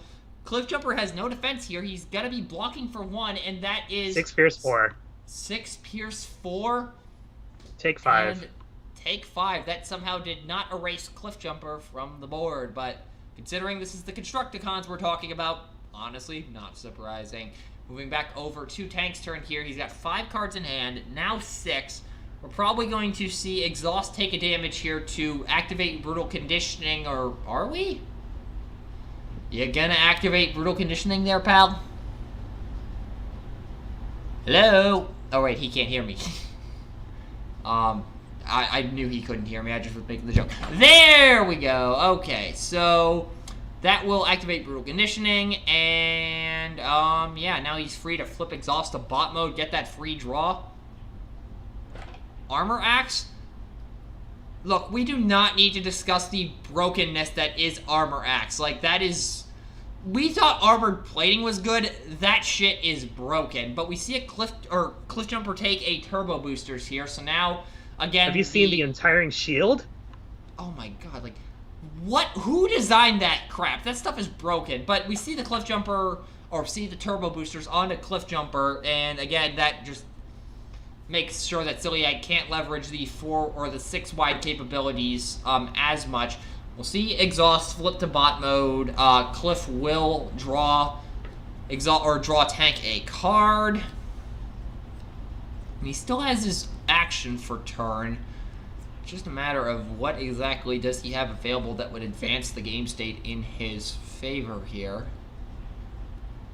Cliff Jumper has no defense here. He's going to be blocking for 1, and that is... 6 Pierce 4. 6 Pierce 4. Take 5. And take 5. That somehow did not erase Cliff Jumper from the board, but considering this is the Constructicons we're talking about, honestly, not surprising. Moving back over to Tank's turn here. He's got 5 cards in hand, now 6. We're probably going to see Exhaust take a damage here to activate Brutal Conditioning, or are we? You gonna activate Brutal Conditioning there, pal? Hello? Oh, wait, he can't hear me. I knew he couldn't hear me. I just was making the joke. There we go. Okay, so that will activate Brutal Conditioning, and, yeah, now he's free to flip Exhaust to bot mode, get that free draw. Armor Axe? Look, we do not need to discuss the brokenness that is Armor Axe. Like, that is... We thought Armored Plating was good. That shit is broken. But we see a Cliff Jumper take a Turbo Boosters here, so now, again... Have you seen the entire shield? Oh my god, like... What? Who designed that crap? That stuff is broken. But we see the cliff jumper, or see the turbo boosters on the cliff jumper, and again, that just makes sure that Celiac can't leverage the 4 or the 6 wide capabilities as much. We'll see Exhaust flip to bot mode. Cliff will draw draw Tank a card. And he still has his action for turn. It's just a matter of what exactly does he have available that would advance the game state in his favor here.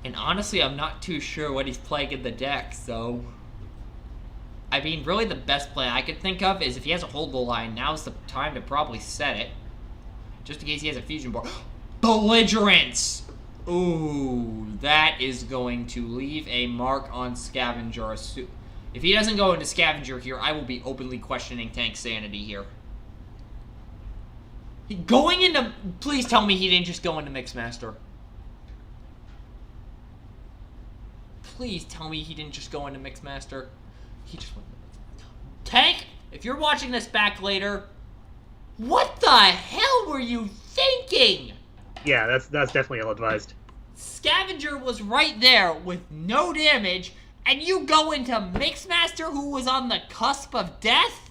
And honestly, I'm not too sure what he's playing in the deck, so... I mean, really the best play I could think of is if he has a hold the line, now's the time to probably set it. Just in case he has a fusion board. Belligerence! Ooh, that is going to leave a mark on Scavenger. If he doesn't go into Scavenger here, I will be openly questioning Tank's sanity here. Going into... Please tell me he didn't just go into Mixmaster. Please tell me he didn't just go into Mixmaster. He just went into Mixmaster. Tank, if you're watching this back later, what the hell were you thinking? Yeah, that's definitely ill-advised. Scavenger was right there with no damage, and you go into Mixmaster, who was on the cusp of death?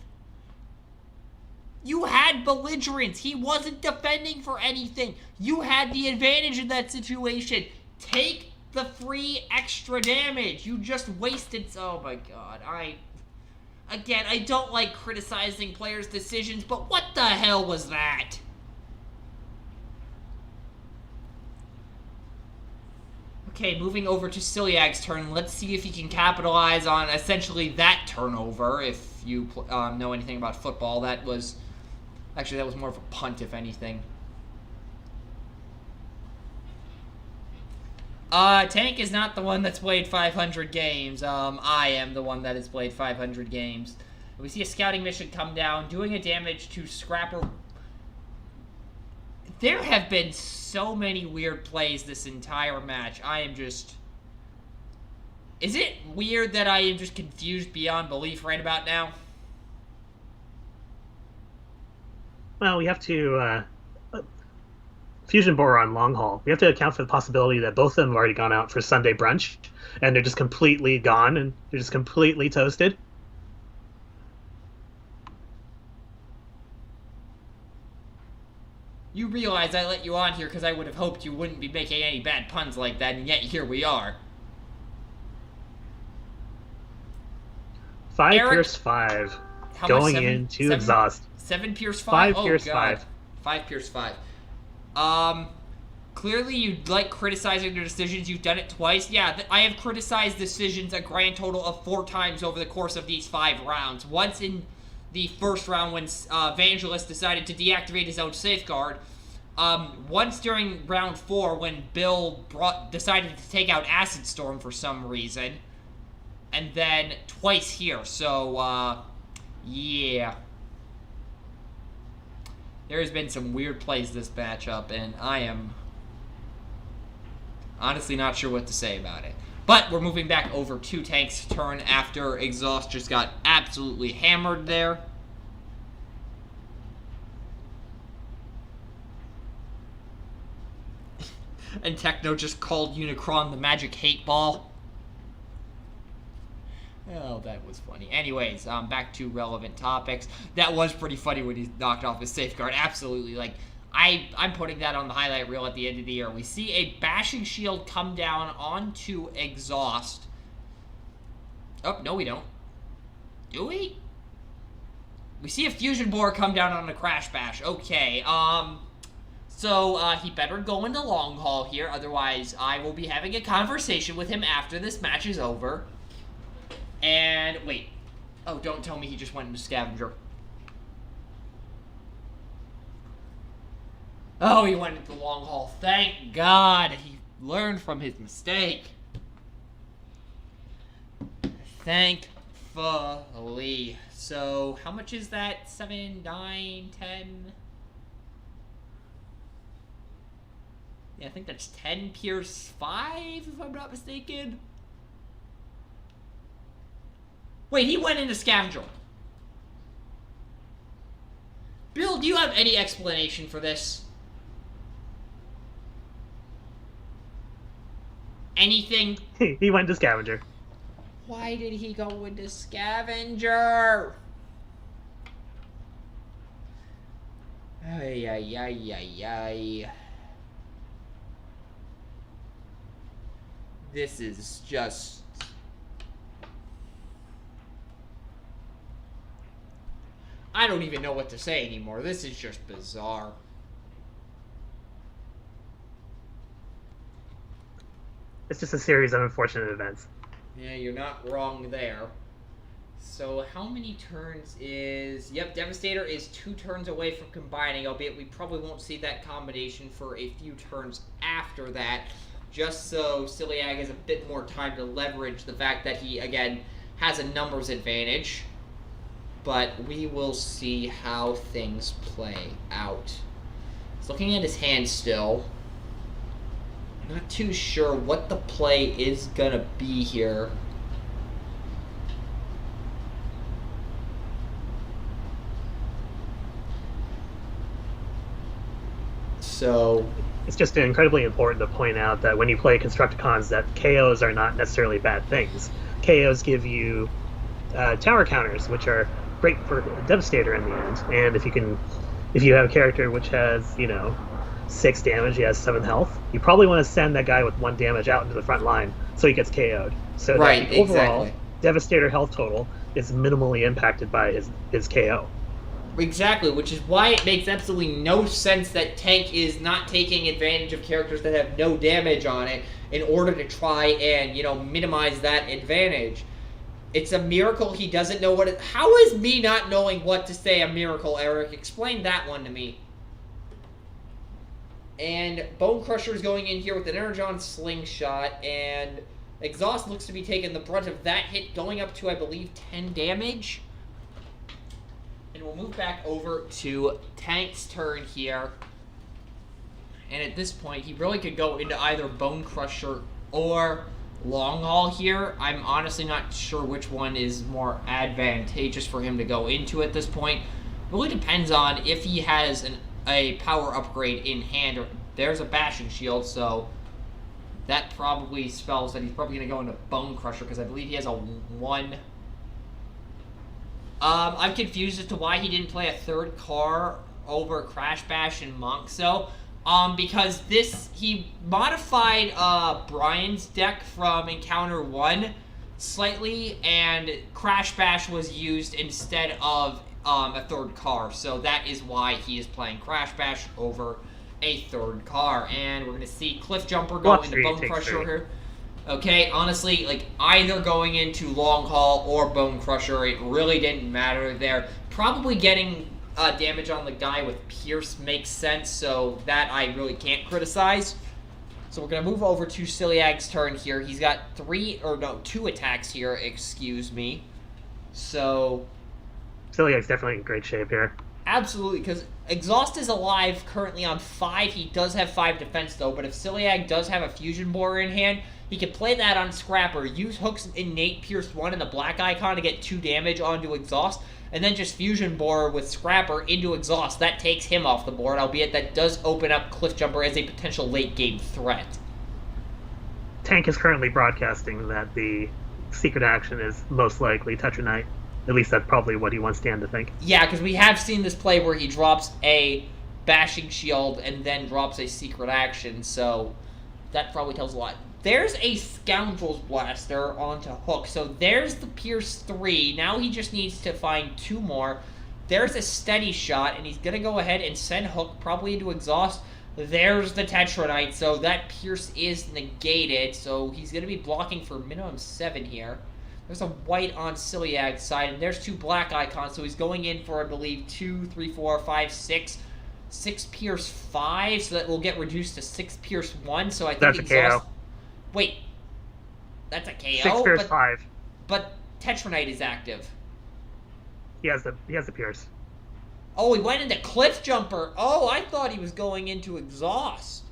You had Belligerence. He wasn't defending for anything. You had the advantage in that situation. Take the free extra damage. You just wasted... Oh my god. Again, I don't like criticizing players' decisions, but what the hell was that? Okay, moving over to Celiac's turn. Let's see if he can capitalize on essentially that turnover. If you know anything about football, that was... Actually, that was more of a punt, if anything. Tank is not the one that's played 500 games. I am the one that has played 500 games. We see a scouting mission come down, doing a damage to Scrapper. There have been so many weird plays this entire match. I am just... Is it weird that I am just confused beyond belief right about now? Well, we have to... Fusion Boron long haul. We have to account for the possibility that both of them have already gone out for Sunday brunch, and they're just completely gone, and they're just completely toasted. You realize I let you on here because I would have hoped you wouldn't be making any bad puns like that, and yet here we are. 5 Eric, Pierce 5. How Going much? into Exhaust. 7 Pierce 5 5? Pierce Oh, God. 5. 5 Pierce 5. Clearly you like criticizing their decisions. You've done it twice. Yeah, I have criticized decisions a grand total of 4 times over the course of these 5 rounds. Once in the first round when Vangelis decided to deactivate his own safeguard. Once during round 4 when Bill decided to take out Acid Storm for some reason. And then twice here. So, yeah. There has been some weird plays this matchup, and I am honestly not sure what to say about it. But we're moving back over to Tank's turn after Exhaust just got absolutely hammered there. And Techno just called Unicron the magic hate ball. Oh, that was funny. Anyways, back to relevant topics. That was pretty funny when he knocked off his safeguard. Absolutely. Like, I'm putting that on the highlight reel at the end of the year. We see a bashing shield come down onto Exhaust. Oh, no we don't. Do we? We see a fusion board come down on a crash bash. Okay, so, he better go into long haul here. Otherwise, I will be having a conversation with him after this match is over. And, wait. Oh, don't tell me he just went into Scavenger. Oh, he went into long haul. Thank God he learned from his mistake. Thankfully. So, how much is that? 7, 9, 10? Yeah, I think that's 10 Pierce 5, if I'm not mistaken. Wait, he went into Scavenger. Bill, do you have any explanation for this? anything? He went to Scavenger. Why did he go into Scavenger? Ay, ay, ay, ay, ay. This is just... I don't even know what to say anymore. This is just bizarre. It's just a series of unfortunate events. Yeah, you're not wrong there. So how many turns is... Yep, Devastator is 2 turns away from combining, albeit we probably won't see that combination for a few turns after that, just so Celiac has a bit more time to leverage the fact that he, again, has a numbers advantage. But we will see how things play out. He's looking at his hand still. Not too sure what the play is gonna be here. So it's just incredibly important to point out that when you play Constructicons, that KOs are not necessarily bad things. KOs give you tower counters, which are great for Devastator in the end. And if you have a character which has 6 damage, he has 7 health, you probably want to send that guy with 1 damage out into the front line so he gets KO'd. So right, that the overall exactly. Devastator health total is minimally impacted by his KO. Exactly, which is why it makes absolutely no sense that Tank is not taking advantage of characters that have no damage on it in order to try and, minimize that advantage. It's a miracle he doesn't know what it... How is me not knowing what to say a miracle, Eric? Explain that one to me. And Bone Crusher is going in here with an Energon Slingshot, and Exhaust looks to be taking the brunt of that hit, going up to, I believe, 10 damage. And we'll move back over to Tank's turn here. And at this point, he really could go into either Bone Crusher or Long Haul here. I'm honestly not sure which one is more advantageous for him to go into at this point. It really depends on if he has a power upgrade in hand. There's a Bashing Shield, so that probably spells that he's probably going to go into Bone Crusher, because I believe he has a 1... I'm confused as to why he didn't play a 3rd car over Crash Bash and Monkso. Because he modified Brian's deck from Encounter 1 slightly, and Crash Bash was used instead of a 3rd car. So that is why he is playing Crash Bash over a 3rd car. And we're going to see Cliff Jumper go into Bone Crusher here. Okay, honestly, either going into Long Haul or Bone Crusher, it really didn't matter there. Probably getting damage on the guy with Pierce makes sense, so that I really can't criticize. So we're going to move over to Celiac's turn here. He's got 2 attacks here, excuse me. So... Celiac's definitely in great shape here. Absolutely, because Exhaust is alive currently on 5. He does have 5 defense, though, but if Celiac does have a Fusion Borer in hand, he can play that on Scrapper, use Hook's Innate Pierce 1 and the black icon to get 2 damage onto Exhaust, and then just Fusion Borer with Scrapper into Exhaust. That takes him off the board, albeit that does open up Cliff Jumper as a potential late-game threat. Tank is currently broadcasting that the secret action is most likely Tetranite. At least that's probably what he wants Dan to think. Yeah, because we have seen this play where he drops a Bashing Shield and then drops a secret action, so that probably tells a lot. There's a Scoundrel's Blaster onto Hook, so there's the Pierce 3. Now he just needs to find 2 more. There's a Steady Shot, and he's going to go ahead and send Hook probably into Exhaust. There's the Tetranite, so that Pierce is negated, so he's going to be blocking for minimum 7 here. There's a white on Celiac's side, and there's 2 black icons, so he's going in for, I believe, 2, 3, 4, 5, 6. 6 Pierce 5, so that will get reduced to 6 Pierce 1, so I think that's Exhaust... a KO. Wait. That's a KO? 6 Pierce 5. But Tetranite is active. He has the Pierce. Oh, he went into Cliff Jumper. Oh, I thought he was going into Exhaust.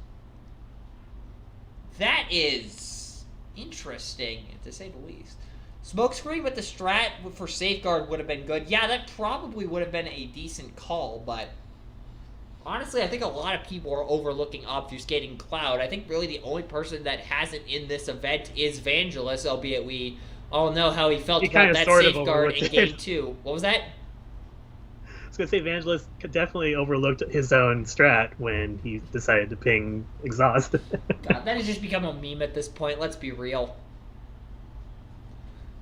That is interesting, to say the least. Smokescreen with the strat for Safeguard would have been good. Yeah, that probably would have been a decent call, but honestly, I think a lot of people are overlooking Obfuscating Cloud. I think really the only person that hasn't in this event is Vangelis, albeit we all know how he felt He about kind of that sort of safeguard overlooked in it. Game 2. What was that? I was gonna say Vangelis definitely overlooked his own strat when he decided to ping exhaust. God, that has just become a meme at this point. Let's be real.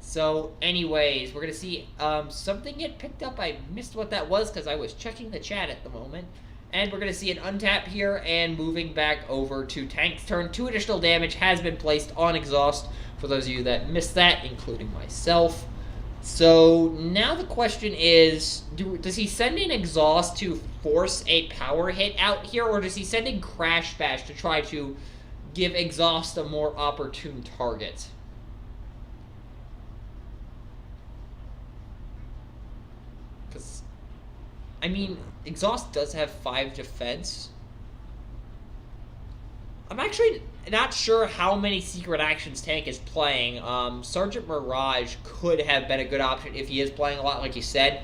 So, anyways, we're going to see something get picked up. I missed what that was because I was checking the chat at the moment. And we're going to see an untap here and moving back over to Tank's turn. 2 additional damage has been placed on exhaust for those of you that missed that, including myself. So, now the question is, does he send in exhaust to force a power hit out here, or does he send in Crash Bash to try to give exhaust a more opportune target? I mean, exhaust does have 5 defense. I'm actually not sure how many secret actions Tank is playing. Sergeant Mirage could have been a good option if he is playing a lot, like you said.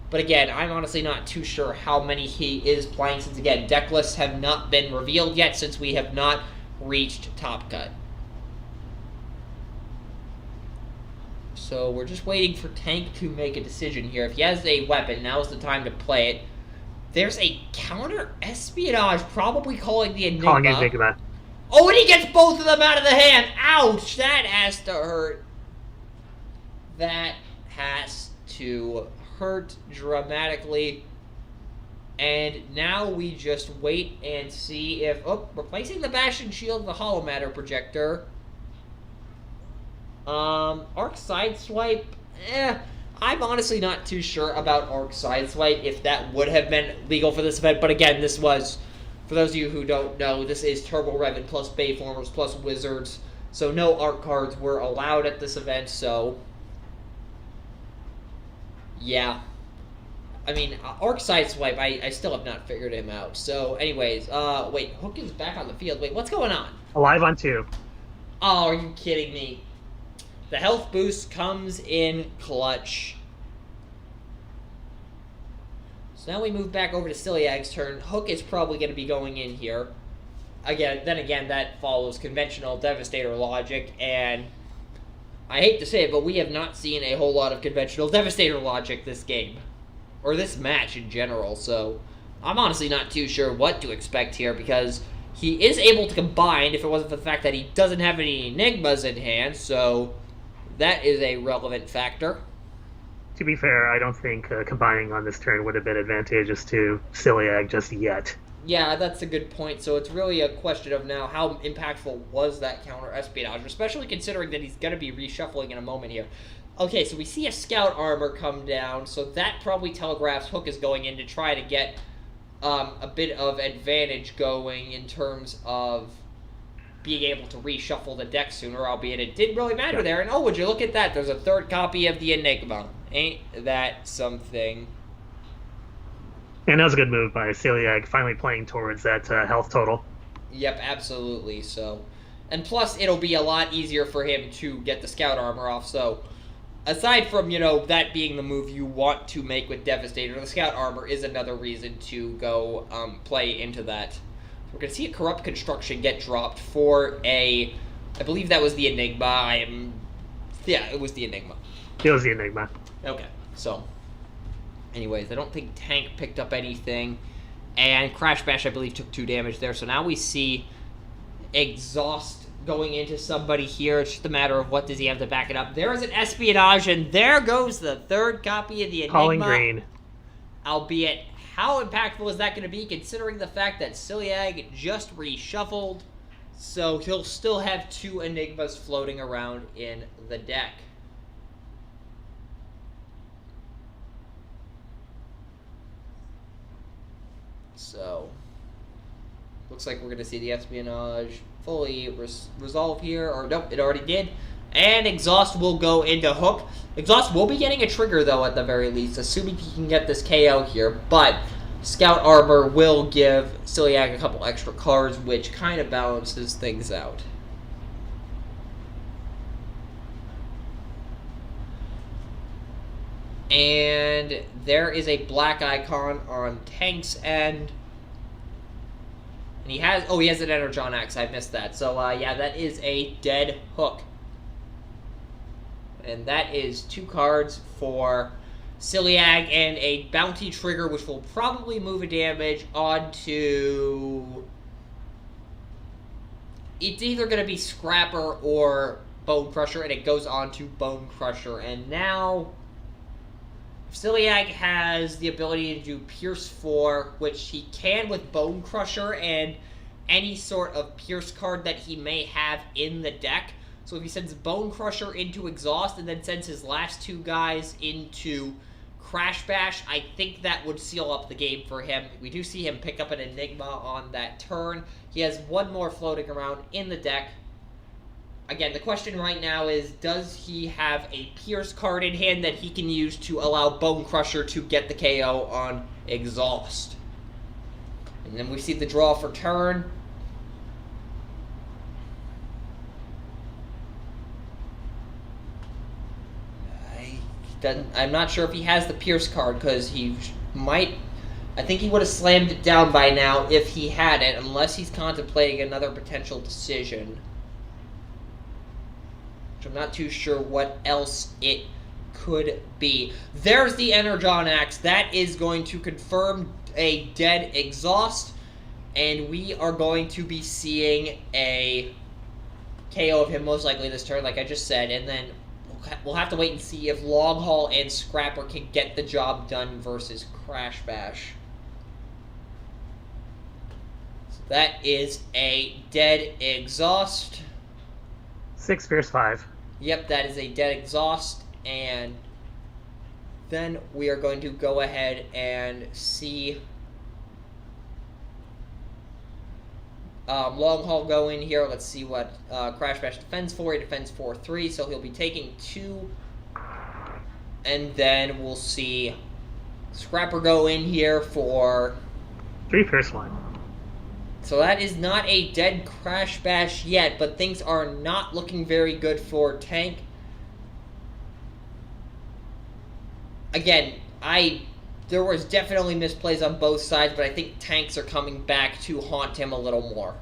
But again, I'm honestly not too sure how many he is playing, since again, deck lists have not been revealed yet, since we have not reached Top Cut. So we're just waiting for Tank to make a decision here. If he has a weapon, now's the time to play it. There's a counter espionage, probably calling the Enigma. Calling Enigma. Oh, and he gets both of them out of the hand. Ouch! That has to hurt. That has to hurt dramatically. And now we just wait and see if... Oh, replacing the Bastion Shield with the Hollow Matter Projector. Arc Sideswipe, I'm honestly not too sure about Arc Sideswipe, if that would have been legal for this event, but again, this was, for those of you who don't know, this is Turbo Revan plus Bayformers plus Wizards, so no Arc cards were allowed at this event, so, yeah. I mean, Arc Sideswipe, I still have not figured him out, so anyways, wait, Hook is back on the field, wait, what's going on? Alive on 2. Oh, are you kidding me? The health boost comes in clutch. So now we move back over to Ciliag's turn. Hook is probably going to be going in here. Then again, that follows conventional Devastator logic, and I hate to say it, but we have not seen a whole lot of conventional Devastator logic this game. Or this match in general, so I'm honestly not too sure what to expect here, because he is able to combine if it wasn't for the fact that he doesn't have any Enigmas in hand, so that is a relevant factor. To be fair, I don't think combining on this turn would have been advantageous to Ciliag just yet. Yeah, that's a good point. So it's really a question of now how impactful was that counter espionage, especially considering that he's going to be reshuffling in a moment here. Okay, so we see a Scout Armor come down, so that probably telegraphs Hook is going in to try to get a bit of advantage going in terms of being able to reshuffle the deck sooner, albeit it didn't really matter there. And oh, would you look at that? There's a 3rd copy of the Enigma. Ain't that something? And that was a good move by Ciliag, finally playing towards that health total. Yep, absolutely. So, and plus, it'll be a lot easier for him to get the Scout Armor off. So, aside from, that being the move you want to make with Devastator, the Scout Armor is another reason to go play into that. We're going to see a Corrupt Construction get dropped for I believe that was the Enigma. Yeah, it was the Enigma. It was the Enigma. Okay, so, anyways, I don't think Tank picked up anything, and Crash Bash, I believe, took 2 damage there, so now we see Exhaust going into somebody here. It's just a matter of what does he have to back it up. There is an Espionage, and there goes the 3rd copy of the Enigma. Calling green. Albeit, how impactful is that going to be, considering the fact that Ciliag just reshuffled, so he'll still have 2 Enigmas floating around in the deck. So, looks like we're going to see the Espionage fully resolve here, or nope, it already did. And Exhaust will go into Hook. Exhaust will be getting a trigger, though, at the very least, assuming he can get this KO here. But Scout Armor will give Ciliag a couple extra cards, which kind of balances things out. And there is a black icon on Tank's end. And he has an Energon Axe. I missed that. So, yeah, that is a dead hook. And that is 2 cards for Ciliag and a Bounty Trigger, which will probably move a damage onto... It's either going to be Scrapper or Bone Crusher, and it goes on to Bone Crusher. And now... Ciliag has the ability to do Pierce 4, which he can with Bone Crusher and any sort of Pierce card that he may have in the deck. So if he sends Bone Crusher into Exhaust and then sends his last 2 guys into Crash Bash, I think that would seal up the game for him. We do see him pick up an Enigma on that turn. He has 1 more floating around in the deck. Again, the question right now is, does he have a Pierce card in hand that he can use to allow Bone Crusher to get the KO on Exhaust? And then we see the draw for turn. I'm not sure if he has the Pierce card, because he might... I think he would have slammed it down by now if he had it, unless he's contemplating another potential decision. I'm not too sure what else it could be. There's the Energon Axe. That is going to confirm a dead Exhaust, and we are going to be seeing a KO of him most likely this turn, like I just said, and then we'll have to wait and see if Long Haul and Scrapper can get the job done versus Crash Bash. So that is a dead Exhaust. 6 Pierce 5. Yep, that is a dead Exhaust, and then we are going to go ahead and see Long Haul go in here. Let's see what Crash Bash defends for. He defends for 3, so he'll be taking 2, and then we'll see Scrapper go in here for 3 Pierce 1. So that is not a dead Crash Bash yet, but things are not looking very good for Tank. Again, there was definitely misplays on both sides, but I think Tanks are coming back to haunt him a little more.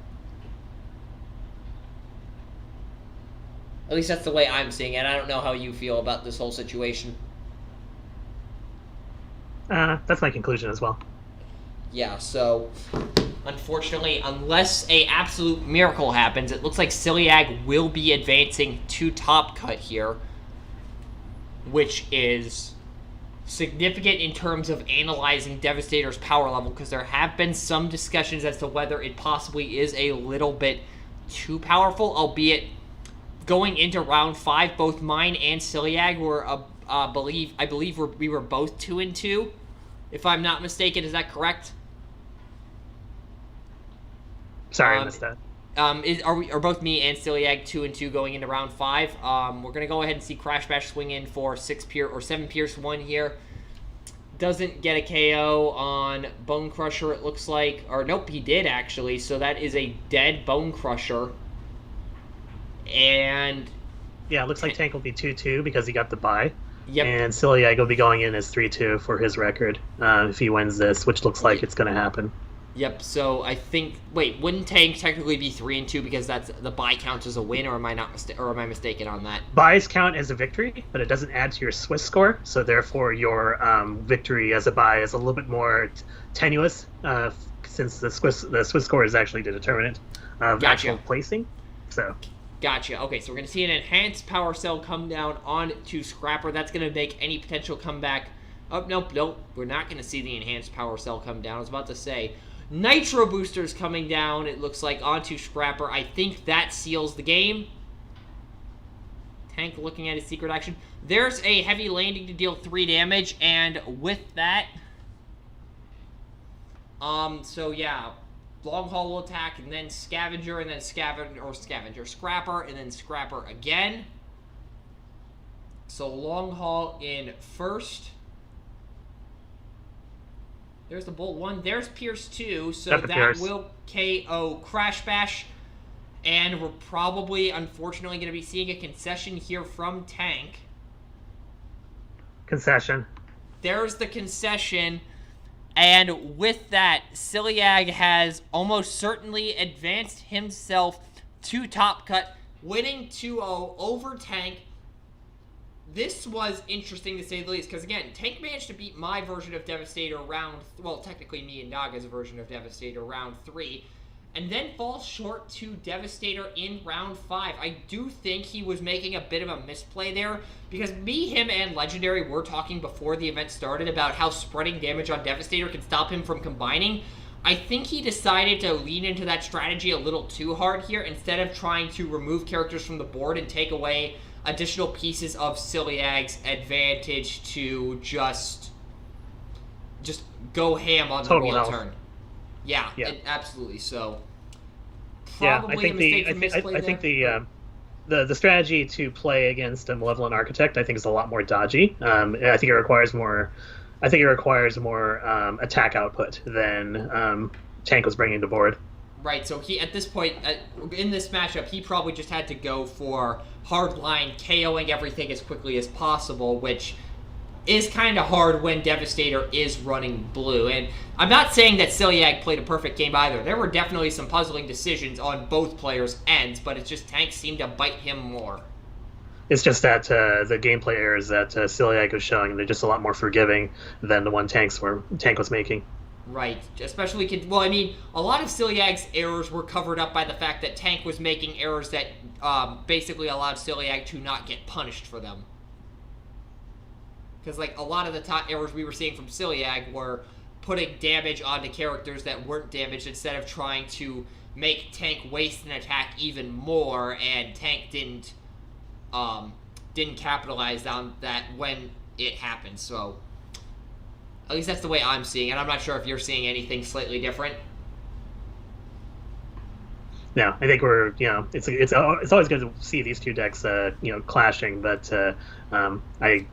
At least that's the way I'm seeing it. I don't know how you feel about this whole situation. That's my conclusion as well. Yeah, so... Unfortunately, unless a absolute miracle happens, it looks like Ciliag will be advancing to top cut here, which is significant in terms of analyzing Devastator's power level, because there have been some discussions as to whether it possibly is a little bit too powerful, albeit going into round 5, both mine and Ciliag were, I believe we were both 2-2, if I'm not mistaken. Is that correct? Sorry, I missed that. Are both me and Ciliag 2-2 going into round 5? We're gonna go ahead and see Crash Bash swing in for 7 Pierce 1 here. Doesn't get a KO on Bone Crusher, it looks like. Or nope, he did actually. So that is a dead Bone Crusher. And yeah, it looks like Tank will be 2-2 because he got the bye. Yep. And Ciliag will be going in as 3-2 for his record if he wins this, which looks like it's going to happen. Yep, so I think... Wait, wouldn't Tank technically be 3-2 because that's the bye counts as a win, or am I mistaken on that? Buys count as a victory, but it doesn't add to your Swiss score, so therefore your victory as a bye is a little bit more tenuous, since the Swiss score is actually the determinant of actual placing. So... Gotcha. Okay, so we're going to see an enhanced power cell come down onto Scrapper. That's going to make any potential comeback... Oh, nope. We're not going to see the enhanced power cell come down. I was about to say... Nitro boosters coming down, it looks like, onto Scrapper. I think that seals the game. Tank looking at his secret action. There's a heavy landing to deal 3 damage, and with that... So yeah... Long Haul will attack, and then Scavenger, and then Scrapper, and then Scrapper again. So Long Haul in first. There's the Bolt 1. There's Pierce 2, so that will KO Crash Bash. And we're probably, unfortunately, going to be seeing a concession here from Tank. Concession. There's the concession. And with that, Ciliag has almost certainly advanced himself to top cut, winning 2-0 over Tank. This was interesting to say the least, because again, Tank managed to beat my version of Devastator technically me and Naga's version of Devastator round 3, and then falls short to Devastator in round 5. I do think he was making a bit of a misplay there, because me, him, and Legendary were talking before the event started about how spreading damage on Devastator can stop him from combining. I think he decided to lean into that strategy a little too hard here, instead of trying to remove characters from the board and take away additional pieces of Ciliag's advantage to just go ham on Total the wheel health. turn. Yeah. Absolutely. So I think the strategy to play against a Malevolent Architect, I think, is a lot more dodgy. I think it requires more attack output than Tank was bringing to board. Right, so he, at this point, in this matchup, he probably just had to go for hardline, KOing everything as quickly as possible, which is kind of hard when Devastator is running blue. And I'm not saying that Ciliag played a perfect game either. There were definitely some puzzling decisions on both players' ends, but it's just Tank seemed to bite him more. It's just that the gameplay errors that Ciliag was showing, they're just a lot more forgiving than the one Tank was making. Right, especially, a lot of Ciliag's errors were covered up by the fact that Tank was making errors that basically allowed Ciliag to not get punished for them. Because, a lot of the top errors we were seeing from Ciliag were putting damage onto characters that weren't damaged instead of trying to make Tank waste an attack even more, and Tank didn't capitalize on that when it happened, so at least that's the way I'm seeing it. I'm not sure if you're seeing anything slightly different. No, I think we're, it's always good to see these two decks, clashing. But I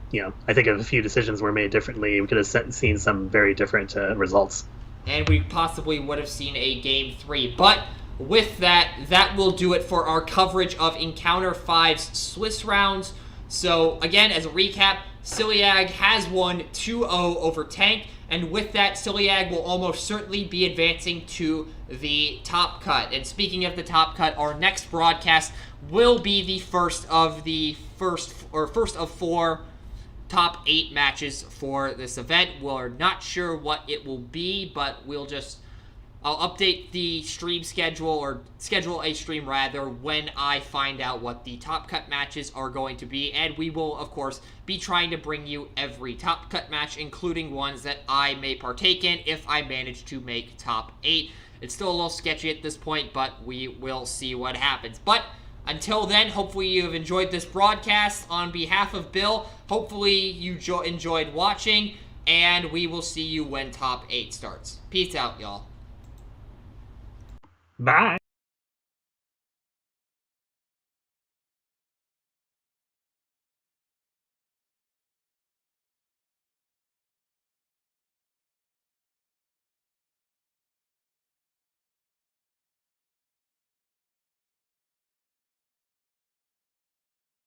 think if a few decisions were made differently, we could have seen some very different results. And we possibly would have seen a Game 3. But with that, that will do it for our coverage of Encounter 5's Swiss rounds. So again, as a recap, Ciliag has won 2-0 over Tank, and with that, Ciliag will almost certainly be advancing to the top cut. And speaking of the top cut, our next broadcast will be the first of 4 top 8 matches for this event. We're not sure what it will be, but I'll update the stream schedule, or schedule a stream rather, when I find out what the top cut matches are going to be. And we will, of course, be trying to bring you every top cut match, including ones that I may partake in if I manage to make top 8. It's still a little sketchy at this point, but we will see what happens. But until then, hopefully you have enjoyed this broadcast. On behalf of Bill, hopefully you enjoyed watching, and we will see you when top 8 starts. Peace out, y'all. Bye.